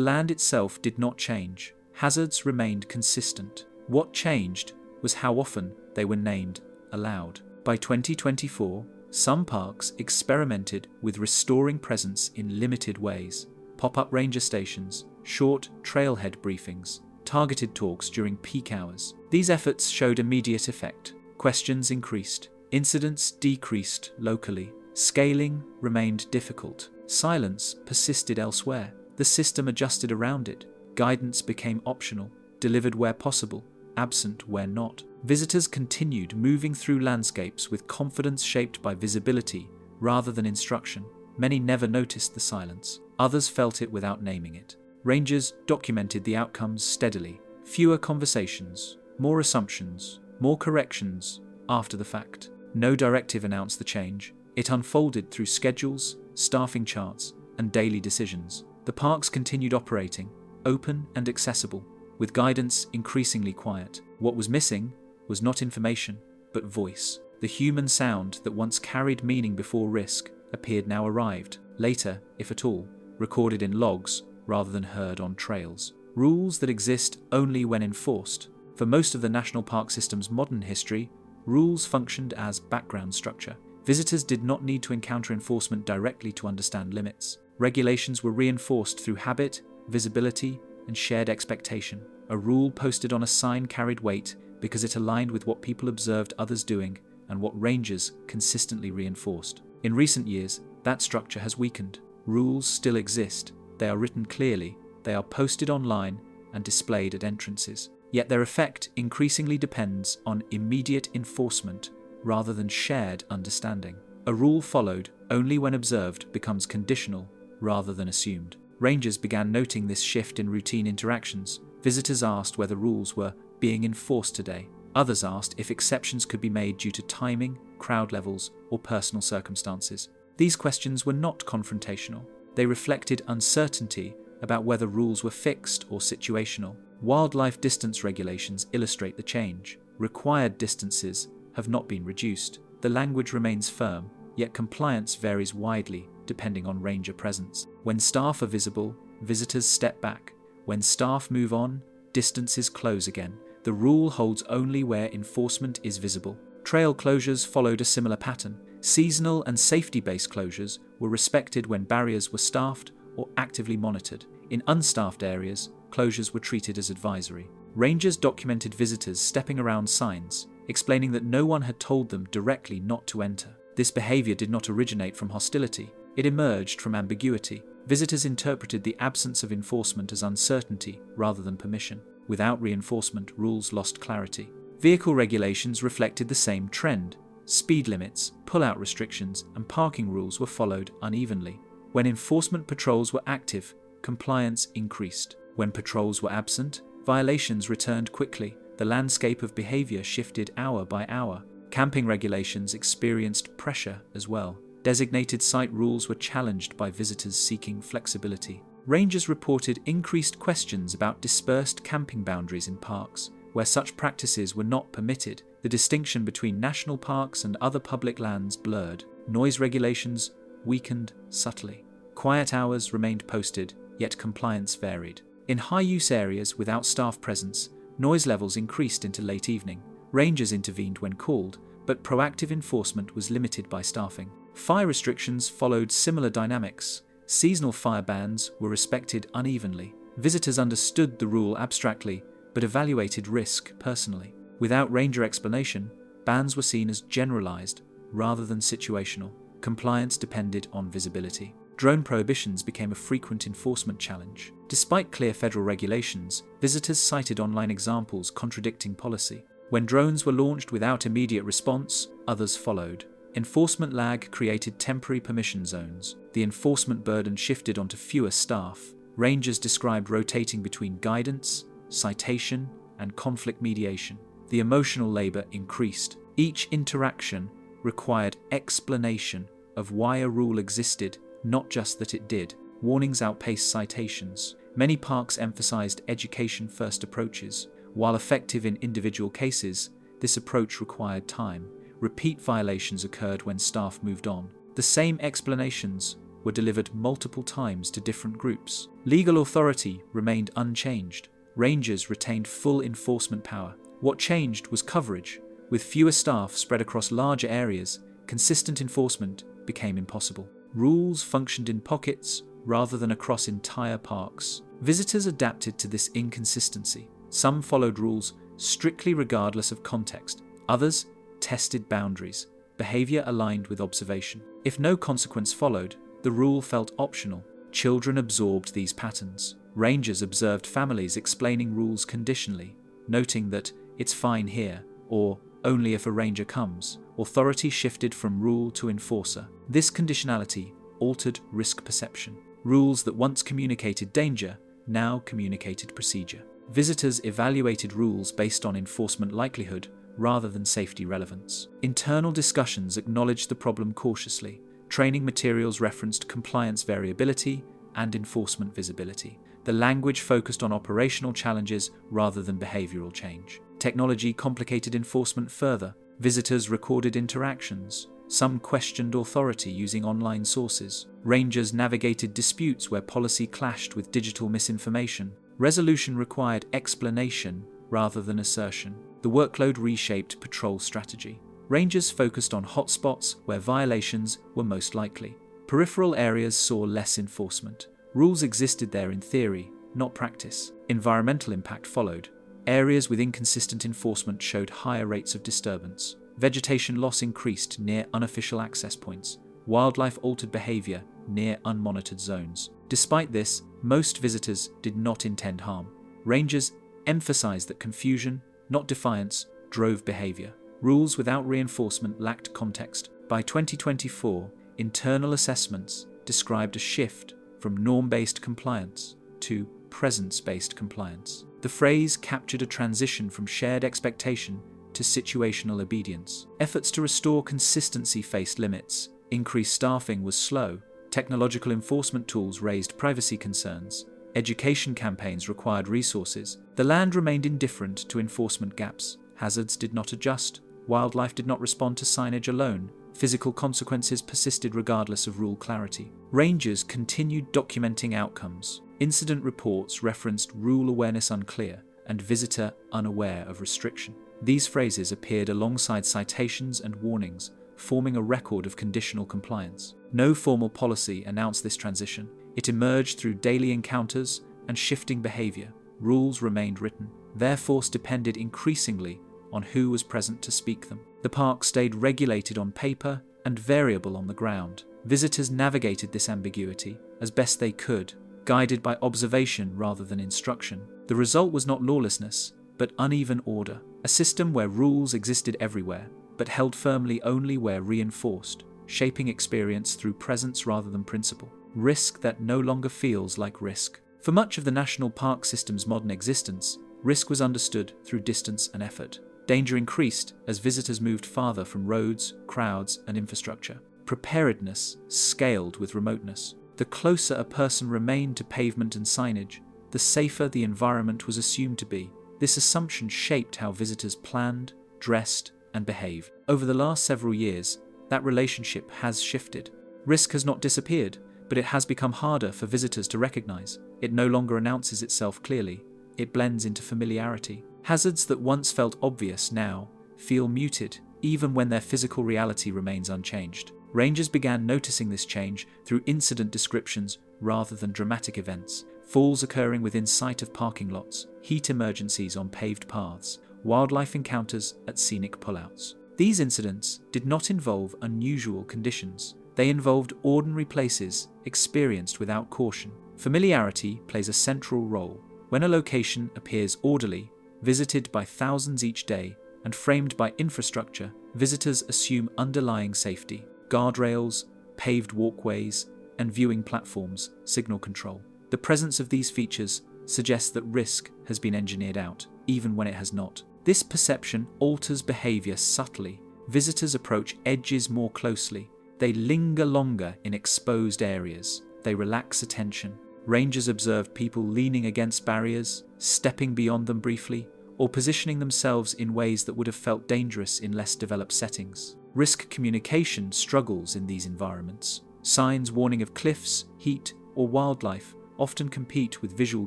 land itself did not change. Hazards remained consistent. What changed was how often they were named aloud. By 2024, some parks experimented with restoring presence in limited ways. Pop-up ranger stations, short trailhead briefings, targeted talks during peak hours. These efforts showed immediate effect. Questions increased. Incidents decreased locally. Scaling remained difficult. Silence persisted elsewhere. The system adjusted around it. Guidance became optional, delivered where possible, absent where not. Visitors continued moving through landscapes with confidence shaped by visibility rather than instruction. Many never noticed the silence. Others felt it without naming it. Rangers documented the outcomes steadily. Fewer conversations, more assumptions, more corrections after the fact. No directive announced the change. It unfolded through schedules, staffing charts, and daily decisions. The parks continued operating, open and accessible, with guidance increasingly quiet. What was missing was not information, but voice. The human sound that once carried meaning before risk appeared now arrived, later, if at all, recorded in logs rather than heard on trails. Rules that exist only when enforced. For most of the national park system's modern history, rules functioned as background structure. Visitors did not need to encounter enforcement directly to understand limits. Regulations were reinforced through habit, visibility, and shared expectation. A rule posted on a sign carried weight because it aligned with what people observed others doing and what rangers consistently reinforced. In recent years, that structure has weakened. Rules still exist. They are written clearly, they are posted online and displayed at entrances. Yet their effect increasingly depends on immediate enforcement rather than shared understanding. A rule followed only when observed becomes conditional rather than assumed. Rangers began noting this shift in routine interactions. Visitors asked whether rules were being enforced today. Others asked if exceptions could be made due to timing, crowd levels, or personal circumstances. These questions were not confrontational. They reflected uncertainty about whether rules were fixed or situational. Wildlife distance regulations illustrate the change. Required distances have not been reduced. The language remains firm, yet compliance varies widely depending on ranger presence. When staff are visible, visitors step back. When staff move on, distances close again. The rule holds only where enforcement is visible. Trail closures followed a similar pattern. Seasonal and safety-based closures were respected when barriers were staffed or actively monitored. In unstaffed areas, closures were treated as advisory. Rangers documented visitors stepping around signs, explaining that no one had told them directly not to enter. This behavior did not originate from hostility. It emerged from ambiguity. Visitors interpreted the absence of enforcement as uncertainty rather than permission. Without reinforcement, rules lost clarity. Vehicle regulations reflected the same trend. Speed limits, pull-out restrictions, and parking rules were followed unevenly. When enforcement patrols were active, compliance increased. When patrols were absent, violations returned quickly. The landscape of behavior shifted hour by hour. Camping regulations experienced pressure as well. Designated site rules were challenged by visitors seeking flexibility. Rangers reported increased questions about dispersed camping boundaries in parks. Where such practices were not permitted, the distinction between national parks and other public lands blurred. Noise regulations weakened subtly. Quiet hours remained posted, yet compliance varied. In high-use areas without staff presence, noise levels increased into late evening. Rangers intervened when called, but proactive enforcement was limited by staffing. Fire restrictions followed similar dynamics. Seasonal fire bans were respected unevenly. Visitors understood the rule abstractly, but evaluated risk personally. Without ranger explanation, bans were seen as generalized rather than situational. Compliance depended on visibility. Drone prohibitions became a frequent enforcement challenge. Despite clear federal regulations, visitors cited online examples contradicting policy. When drones were launched without immediate response, others followed. Enforcement lag created temporary permission zones. The enforcement burden shifted onto fewer staff. Rangers described rotating between guidance, citation, and conflict mediation. The emotional labor increased. Each interaction required explanation of why a rule existed, not just that it did. Warnings outpaced citations. Many parks emphasized education-first approaches. While effective in individual cases, this approach required time. Repeat violations occurred when staff moved on. The same explanations were delivered multiple times to different groups. Legal authority remained unchanged. Rangers retained full enforcement power. What changed was coverage. With fewer staff spread across larger areas, consistent enforcement became impossible. Rules functioned in pockets rather than across entire parks. Visitors adapted to this inconsistency. Some followed rules strictly regardless of context. Others tested boundaries, behavior aligned with observation. If no consequence followed, the rule felt optional. Children absorbed these patterns. Rangers observed families explaining rules conditionally, noting that "it's fine here" or "only if a ranger comes." Authority shifted from rule to enforcer. This conditionality altered risk perception. Rules that once communicated danger now communicated procedure. Visitors evaluated rules based on enforcement likelihood rather than safety relevance. Internal discussions acknowledged the problem cautiously. Training materials referenced compliance variability and enforcement visibility. The language focused on operational challenges rather than behavioral change. Technology complicated enforcement further. Visitors recorded interactions. Some questioned authority using online sources. Rangers navigated disputes where policy clashed with digital misinformation. Resolution required explanation rather than assertion. The workload reshaped patrol strategy. Rangers focused on hotspots where violations were most likely. Peripheral areas saw less enforcement. Rules existed there in theory, not practice. Environmental impact followed. Areas with inconsistent enforcement showed higher rates of disturbance. Vegetation loss increased near unofficial access points. Wildlife altered behavior near unmonitored zones. Despite this, most visitors did not intend harm. Rangers emphasized that confusion, not defiance, drove behavior. Rules without reinforcement lacked context. By 2024, internal assessments described a shift from norm-based compliance to presence-based compliance. The phrase captured a transition from shared expectation to situational obedience. Efforts to restore consistency faced limits. Increased staffing was slow. Technological enforcement tools raised privacy concerns. Education campaigns required resources. The land remained indifferent to enforcement gaps. Hazards did not adjust. Wildlife did not respond to signage alone. Physical consequences persisted regardless of rule clarity. Rangers continued documenting outcomes. Incident reports referenced rule awareness unclear and visitor unaware of restriction. These phrases appeared alongside citations and warnings, forming a record of conditional compliance. No formal policy announced this transition. It emerged through daily encounters and shifting behavior. Rules remained written. Their force depended increasingly on who was present to speak them. The park stayed regulated on paper and variable on the ground. Visitors navigated this ambiguity as best they could, guided by observation rather than instruction. The result was not lawlessness, but uneven order, a system where rules existed everywhere, but held firmly only where reinforced, shaping experience through presence rather than principle. Risk that no longer feels like risk. For much of the national park system's modern existence, risk was understood through distance and effort. Danger increased as visitors moved farther from roads, crowds, and infrastructure. Preparedness scaled with remoteness. The closer a person remained to pavement and signage, the safer the environment was assumed to be. This assumption shaped how visitors planned, dressed, and behaved. Over the last several years, that relationship has shifted. Risk has not disappeared, but it has become harder for visitors to recognize. It no longer announces itself clearly. It blends into familiarity. Hazards that once felt obvious now feel muted, even when their physical reality remains unchanged. Rangers began noticing this change through incident descriptions rather than dramatic events. Falls occurring within sight of parking lots, heat emergencies on paved paths, wildlife encounters at scenic pullouts. These incidents did not involve unusual conditions. They involved ordinary places experienced without caution. Familiarity plays a central role. When a location appears orderly, visited by thousands each day, and framed by infrastructure, visitors assume underlying safety. Guardrails, paved walkways, and viewing platforms signal control. The presence of these features suggests that risk has been engineered out, even when it has not. This perception alters behavior subtly. Visitors approach edges more closely. They linger longer in exposed areas. They relax attention. Rangers observed people leaning against barriers, stepping beyond them briefly, or positioning themselves in ways that would have felt dangerous in less developed settings. Risk communication struggles in these environments. Signs warning of cliffs, heat, or wildlife often compete with visual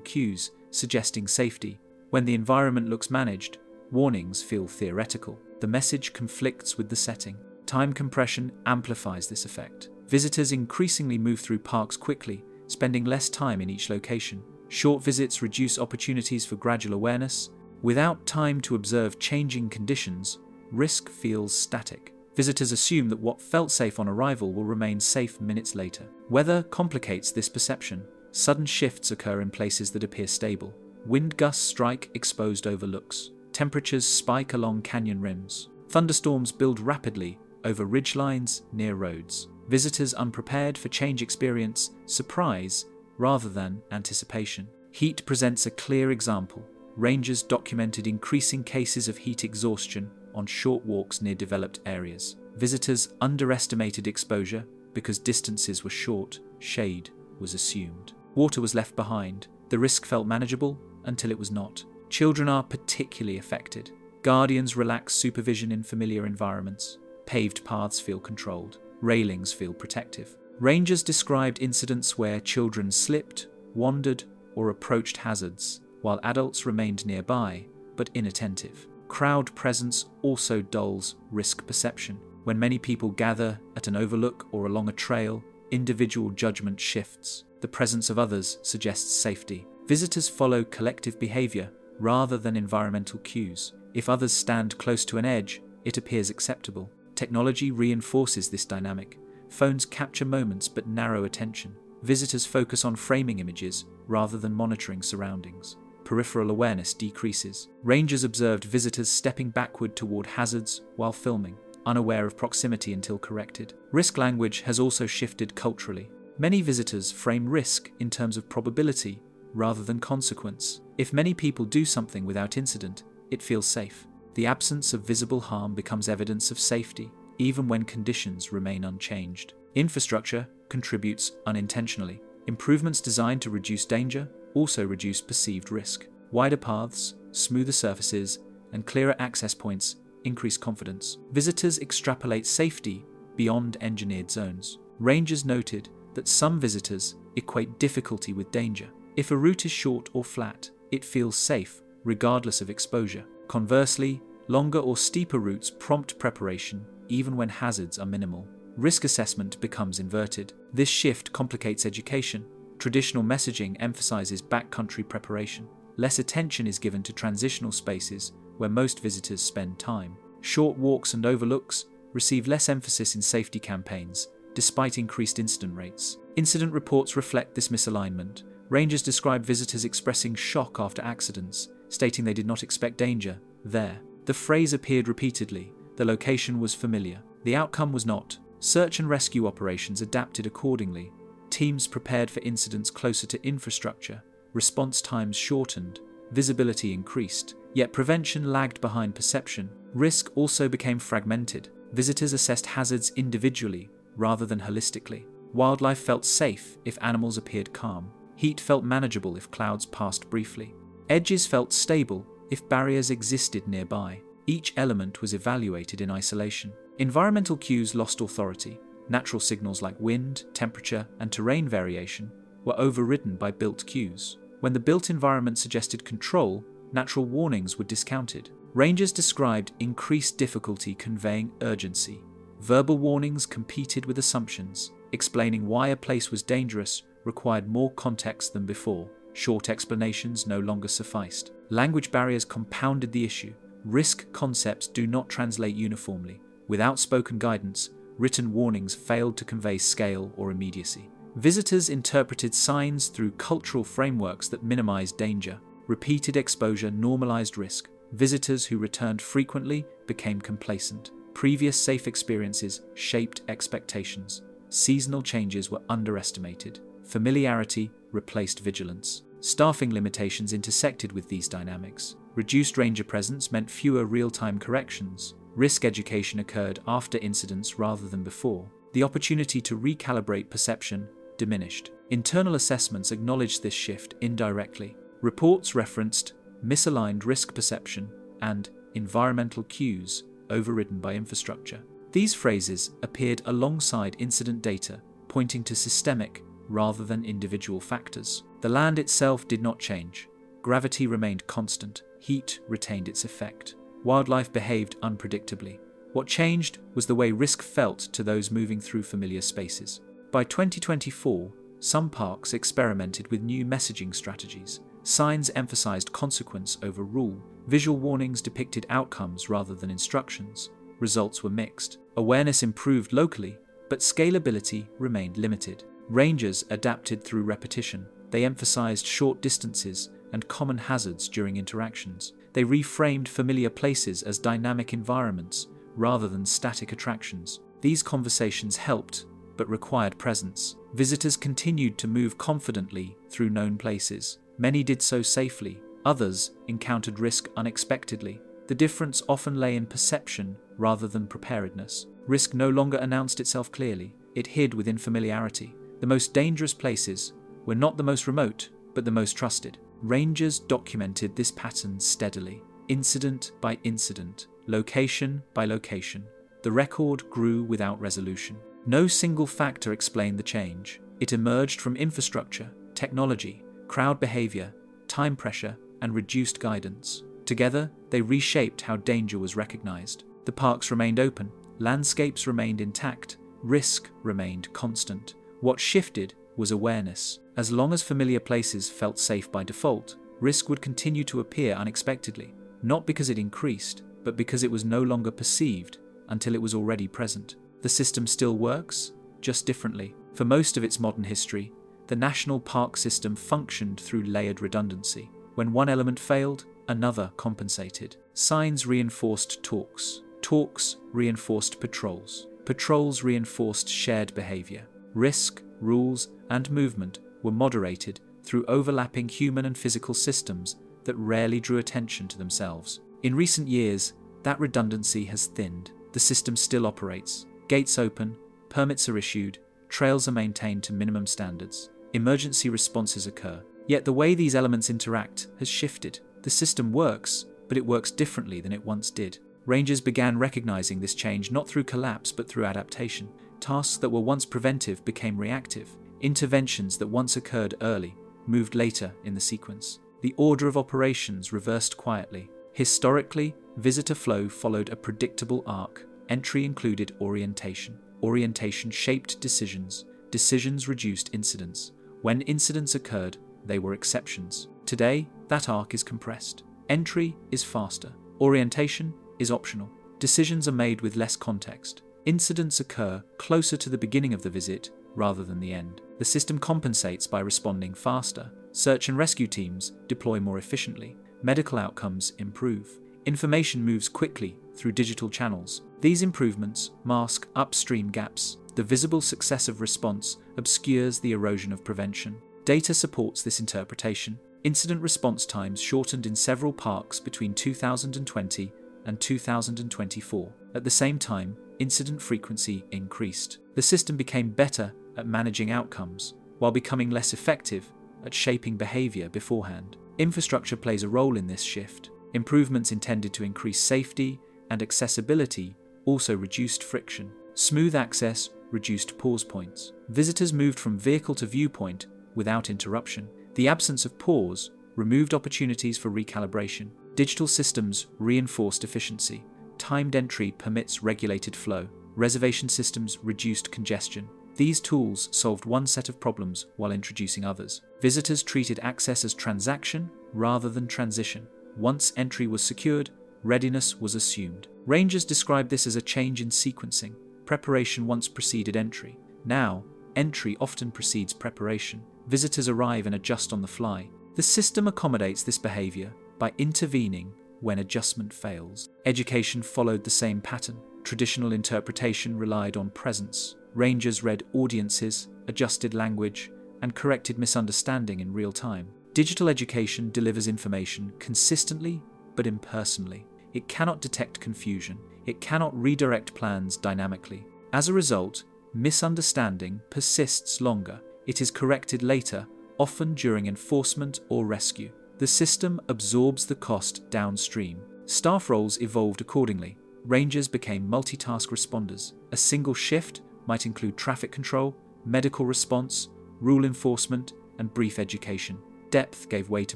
cues suggesting safety. When the environment looks managed, warnings feel theoretical. The message conflicts with the setting. Time compression amplifies this effect. Visitors increasingly move through parks quickly, spending less time in each location. Short visits reduce opportunities for gradual awareness. Without time to observe changing conditions, risk feels static. Visitors assume that what felt safe on arrival will remain safe minutes later. Weather complicates this perception. Sudden shifts occur in places that appear stable. Wind gusts strike exposed overlooks. Temperatures spike along canyon rims. Thunderstorms build rapidly over ridgelines near roads. Visitors unprepared for change experience surprise rather than anticipation. Heat presents a clear example. Rangers documented increasing cases of heat exhaustion on short walks near developed areas. Visitors underestimated exposure because distances were short, shade was assumed. Water was left behind. The risk felt manageable until it was not. Children are particularly affected. Guardians relax supervision in familiar environments. Paved paths feel controlled. Railings feel protective. Rangers described incidents where children slipped, wandered, or approached hazards, while adults remained nearby, but inattentive. Crowd presence also dulls risk perception. When many people gather at an overlook or along a trail, individual judgment shifts. The presence of others suggests safety. Visitors follow collective behavior rather than environmental cues. If others stand close to an edge, it appears acceptable. Technology reinforces this dynamic. Phones capture moments but narrow attention. Visitors focus on framing images rather than monitoring surroundings. Peripheral awareness decreases. Rangers observed visitors stepping backward toward hazards while filming, unaware of proximity until corrected. Risk language has also shifted culturally. Many visitors frame risk in terms of probability rather than consequence. If many people do something without incident, it feels safe. The absence of visible harm becomes evidence of safety, even when conditions remain unchanged. Infrastructure contributes unintentionally. Improvements designed to reduce danger also reduce perceived risk. Wider paths, smoother surfaces, and clearer access points increase confidence. Visitors extrapolate safety beyond engineered zones. Rangers noted that some visitors equate difficulty with danger. If a route is short or flat, it feels safe, regardless of exposure. Conversely, longer or steeper routes prompt preparation, even when hazards are minimal. Risk assessment becomes inverted. This shift complicates education. Traditional messaging emphasizes backcountry preparation. Less attention is given to transitional spaces where most visitors spend time. Short walks and overlooks receive less emphasis in safety campaigns, despite increased incident rates. Incident reports reflect this misalignment. Rangers describe visitors expressing shock after accidents, stating they did not expect danger there. The phrase appeared repeatedly. The location was familiar. The outcome was not. Search and rescue operations adapted accordingly. Teams prepared for incidents closer to infrastructure. Response times shortened. Visibility increased. Yet prevention lagged behind perception. Risk also became fragmented. Visitors assessed hazards individually rather than holistically. Wildlife felt safe if animals appeared calm. Heat felt manageable if clouds passed briefly. Edges felt stable if barriers existed nearby. Each element was evaluated in isolation. Environmental cues lost authority. Natural signals like wind, temperature, and terrain variation were overridden by built cues. When the built environment suggested control, natural warnings were discounted. Rangers described increased difficulty conveying urgency. Verbal warnings competed with assumptions, explaining why a place was dangerous required more context than before. Short explanations no longer sufficed. Language barriers compounded the issue. Risk concepts do not translate uniformly. Without spoken guidance, written warnings failed to convey scale or immediacy. Visitors interpreted signs through cultural frameworks that minimized danger. Repeated exposure normalized risk. Visitors who returned frequently became complacent. Previous safe experiences shaped expectations. Seasonal changes were underestimated. Familiarity replaced vigilance. Staffing limitations intersected with these dynamics. Reduced ranger presence meant fewer real-time corrections. Risk education occurred after incidents rather than before. The opportunity to recalibrate perception diminished. Internal assessments acknowledged this shift indirectly. Reports referenced misaligned risk perception and environmental cues overridden by infrastructure. These phrases appeared alongside incident data, pointing to systemic rather than individual factors. The land itself did not change. Gravity remained constant. Heat retained its effect. Wildlife behaved unpredictably. What changed was the way risk felt to those moving through familiar spaces. By 2024, some parks experimented with new messaging strategies. Signs emphasized consequence over rule. Visual warnings depicted outcomes rather than instructions. Results were mixed. Awareness improved locally, but scalability remained limited. Rangers adapted through repetition. They emphasized short distances and common hazards during interactions. They reframed familiar places as dynamic environments rather than static attractions. These conversations helped, but required presence. Visitors continued to move confidently through known places. Many did so safely. Others encountered risk unexpectedly. The difference often lay in perception rather than preparedness. Risk no longer announced itself clearly. It hid within familiarity. The most dangerous places were not the most remote, but the most trusted. Rangers documented this pattern steadily, incident by incident, location by location. The record grew without resolution. No single factor explained the change. It emerged from infrastructure, technology, crowd behavior, time pressure, and reduced guidance. Together, they reshaped how danger was recognized. The parks remained open, landscapes remained intact, risk remained constant. What shifted was awareness. As long as familiar places felt safe by default, risk would continue to appear unexpectedly, not because it increased, but because it was no longer perceived until it was already present. The system still works, just differently. For most of its modern history, the national park system functioned through layered redundancy. When one element failed, another compensated. Signs reinforced talks. Talks reinforced patrols. Patrols reinforced shared behavior. Risk, rules, and movement were moderated through overlapping human and physical systems that rarely drew attention to themselves. In recent years, that redundancy has thinned. The system still operates. Gates open, permits are issued, trails are maintained to minimum standards. Emergency responses occur. Yet the way these elements interact has shifted. The system works, but it works differently than it once did. Rangers began recognizing this change not through collapse but through adaptation. Tasks that were once preventive became reactive. Interventions that once occurred early moved later in the sequence. The order of operations reversed quietly. Historically, visitor flow followed a predictable arc. Entry included orientation. Orientation shaped decisions. Decisions reduced incidents. When incidents occurred, they were exceptions. Today, that arc is compressed. Entry is faster. Orientation is optional. Decisions are made with less context. Incidents occur closer to the beginning of the visit rather than the end. The system compensates by responding faster. Search and rescue teams deploy more efficiently. Medical outcomes improve. Information moves quickly through digital channels. These improvements mask upstream gaps. The visible success of response obscures the erosion of prevention. Data supports this interpretation. Incident response times shortened in several parks between 2020 and 2024. At the same time, incident frequency increased. The system became better at managing outcomes, while becoming less effective at shaping behavior beforehand. Infrastructure plays a role in this shift. Improvements intended to increase safety and accessibility also reduced friction. Smooth access reduced pause points. Visitors moved from vehicle to viewpoint without interruption. The absence of pause removed opportunities for recalibration. Digital systems reinforced efficiency. Timed entry permits regulated flow. Reservation systems reduced congestion. These tools solved one set of problems while introducing others. Visitors treated access as transaction rather than transition. Once entry was secured, readiness was assumed. Rangers described this as a change in sequencing. Preparation once preceded entry. Now, entry often precedes preparation. Visitors arrive and adjust on the fly. The system accommodates this behavior by intervening when adjustment fails. Education followed the same pattern. Traditional interpretation relied on presence. Rangers read audiences, adjusted language, and corrected misunderstanding in real time. Digital education delivers information consistently but impersonally. It cannot detect confusion. It cannot redirect plans dynamically. As a result, misunderstanding persists longer. it is corrected later, often during enforcement or rescue. The system absorbs the cost downstream. Staff roles evolved accordingly. Rangers became multitask responders. A single shift might include traffic control, medical response, rule enforcement, and brief education. Depth gave way to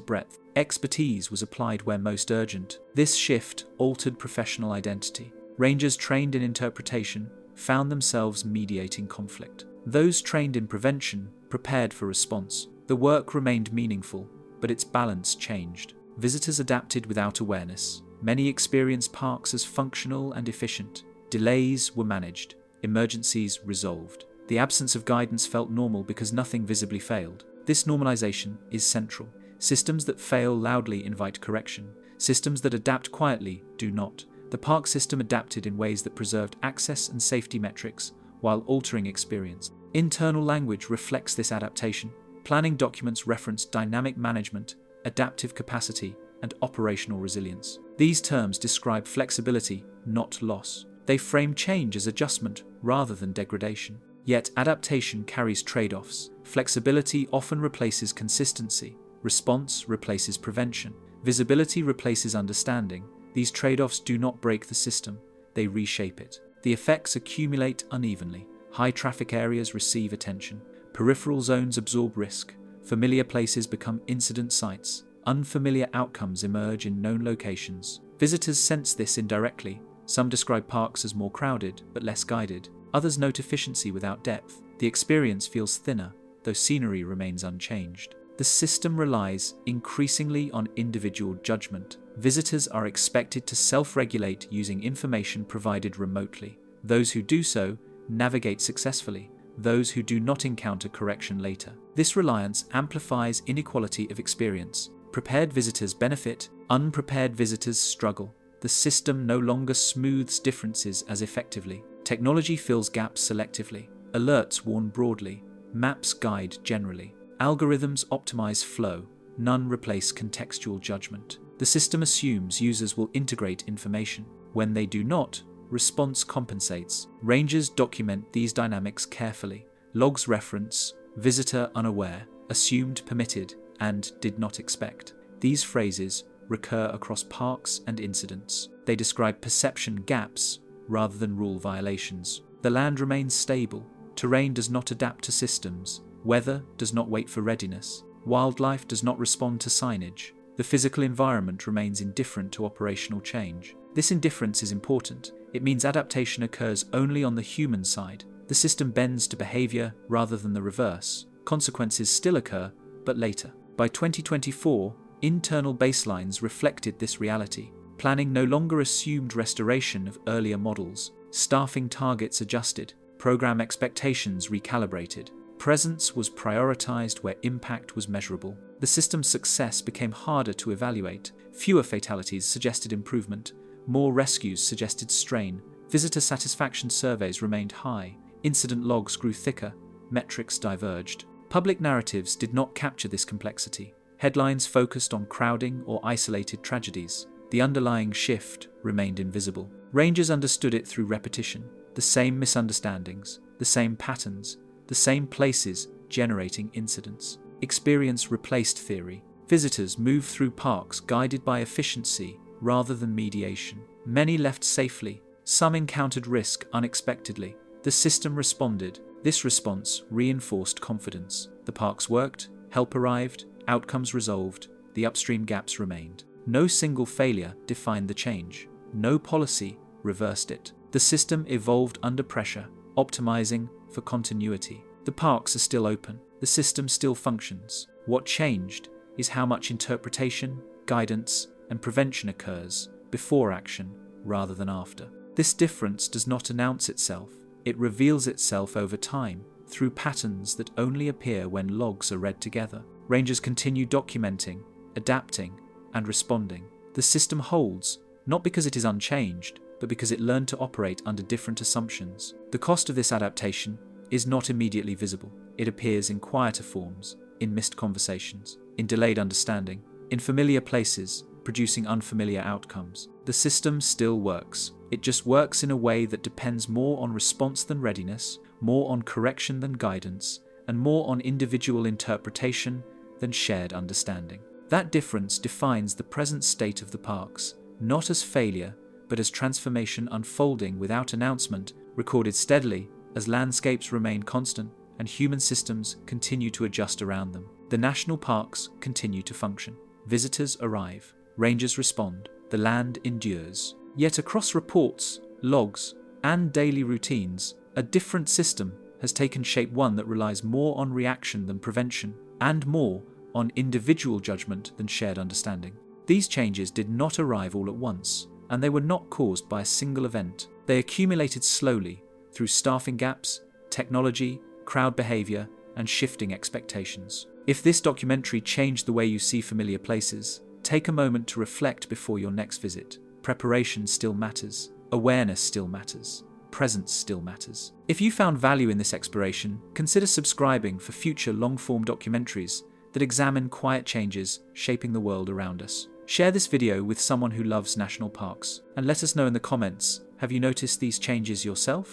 breadth. Expertise was applied where most urgent. This shift altered professional identity. Rangers trained in interpretation found themselves mediating conflict. Those trained in prevention prepared for response. The work remained meaningful, but its balance changed. Visitors adapted without awareness. Many experienced parks as functional and efficient. Delays were managed. Emergencies resolved. The absence of guidance felt normal because nothing visibly failed. This normalization is central. Systems that fail loudly invite correction. Systems that adapt quietly do not. The park system adapted in ways that preserved access and safety metrics while altering experience. Internal language reflects this adaptation. Planning documents reference dynamic management, adaptive capacity, and operational resilience. These terms describe flexibility, not loss. They frame change as adjustment rather than degradation. Yet adaptation carries trade-offs. Flexibility often replaces consistency. Response replaces prevention. Visibility replaces understanding. These trade-offs do not break the system, they reshape it. The effects accumulate unevenly. High traffic areas receive attention. Peripheral zones absorb risk. Familiar places become incident sites. Unfamiliar outcomes emerge in known locations. Visitors sense this indirectly. Some describe parks as more crowded, but less guided. Others note efficiency without depth. The experience feels thinner, though scenery remains unchanged. The system relies increasingly on individual judgment. Visitors are expected to self-regulate using information provided remotely. Those who do so navigate successfully. Those who do not encounter correction later. This reliance amplifies inequality of experience. Prepared visitors benefit, unprepared visitors struggle. The system no longer smooths differences as effectively. Technology fills gaps selectively. Alerts warn broadly. Maps guide generally. Algorithms optimize flow. None replace contextual judgment. The system assumes users will integrate information. When they do not, response compensates. Rangers document these dynamics carefully. Logs reference visitor unaware, assumed permitted, and did not expect. These phrases recur across parks and incidents. They describe perception gaps rather than rule violations. The land remains stable. Terrain does not adapt to systems. Weather does not wait for readiness. Wildlife does not respond to signage. The physical environment remains indifferent to operational change. This indifference is important. It means adaptation occurs only on the human side. The system bends to behavior rather than the reverse. Consequences still occur, but later. By 2024, internal baselines reflected this reality. Planning no longer assumed restoration of earlier models. Staffing targets adjusted. Program expectations recalibrated. Presence was prioritized where impact was measurable. The system's success became harder to evaluate. Fewer fatalities suggested improvement. More rescues suggested strain. Visitor satisfaction surveys remained high. Incident logs grew thicker. Metrics diverged. Public narratives did not capture this complexity. Headlines focused on crowding or isolated tragedies. The underlying shift remained invisible. Rangers understood it through repetition. The same misunderstandings, the same patterns, the same places generating incidents. Experience replaced theory. Visitors moved through parks guided by efficiency rather than mediation. Many left safely. Some encountered risk unexpectedly. The system responded. This response reinforced confidence. The parks worked, help arrived, outcomes resolved, the upstream gaps remained. No single failure defined the change. No policy reversed it. The system evolved under pressure, optimizing for continuity. The parks are still open. The system still functions. What changed is how much interpretation, guidance, and prevention occurs before action rather than after. This difference does not announce itself. It reveals itself over time through patterns that only appear when logs are read together. Rangers continue documenting, adapting, and responding. The system holds, not because it is unchanged, but because it learned to operate under different assumptions. The cost of this adaptation is not immediately visible. It appears in quieter forms, in missed conversations, in delayed understanding, in familiar places, producing unfamiliar outcomes. The system still works. It just works in a way that depends more on response than readiness, more on correction than guidance, and more on individual interpretation than shared understanding. That difference defines the present state of the parks, not as failure, but as transformation unfolding without announcement, recorded steadily as landscapes remain constant and human systems continue to adjust around them. The national parks continue to function. Visitors arrive, rangers respond, the land endures. Yet across reports, logs, and daily routines, a different system has taken shape, one that relies more on reaction than prevention, and more on individual judgment than shared understanding. These changes did not arrive all at once, and they were not caused by a single event. They accumulated slowly through staffing gaps, technology, crowd behavior, and shifting expectations. If this documentary changed the way you see familiar places, take a moment to reflect before your next visit. Preparation still matters. Awareness still matters. Presence still matters. If you found value in this exploration, consider subscribing for future long-form documentaries that examine quiet changes shaping the world around us. Share this video with someone who loves national parks, and let us know in the comments, have you noticed these changes yourself?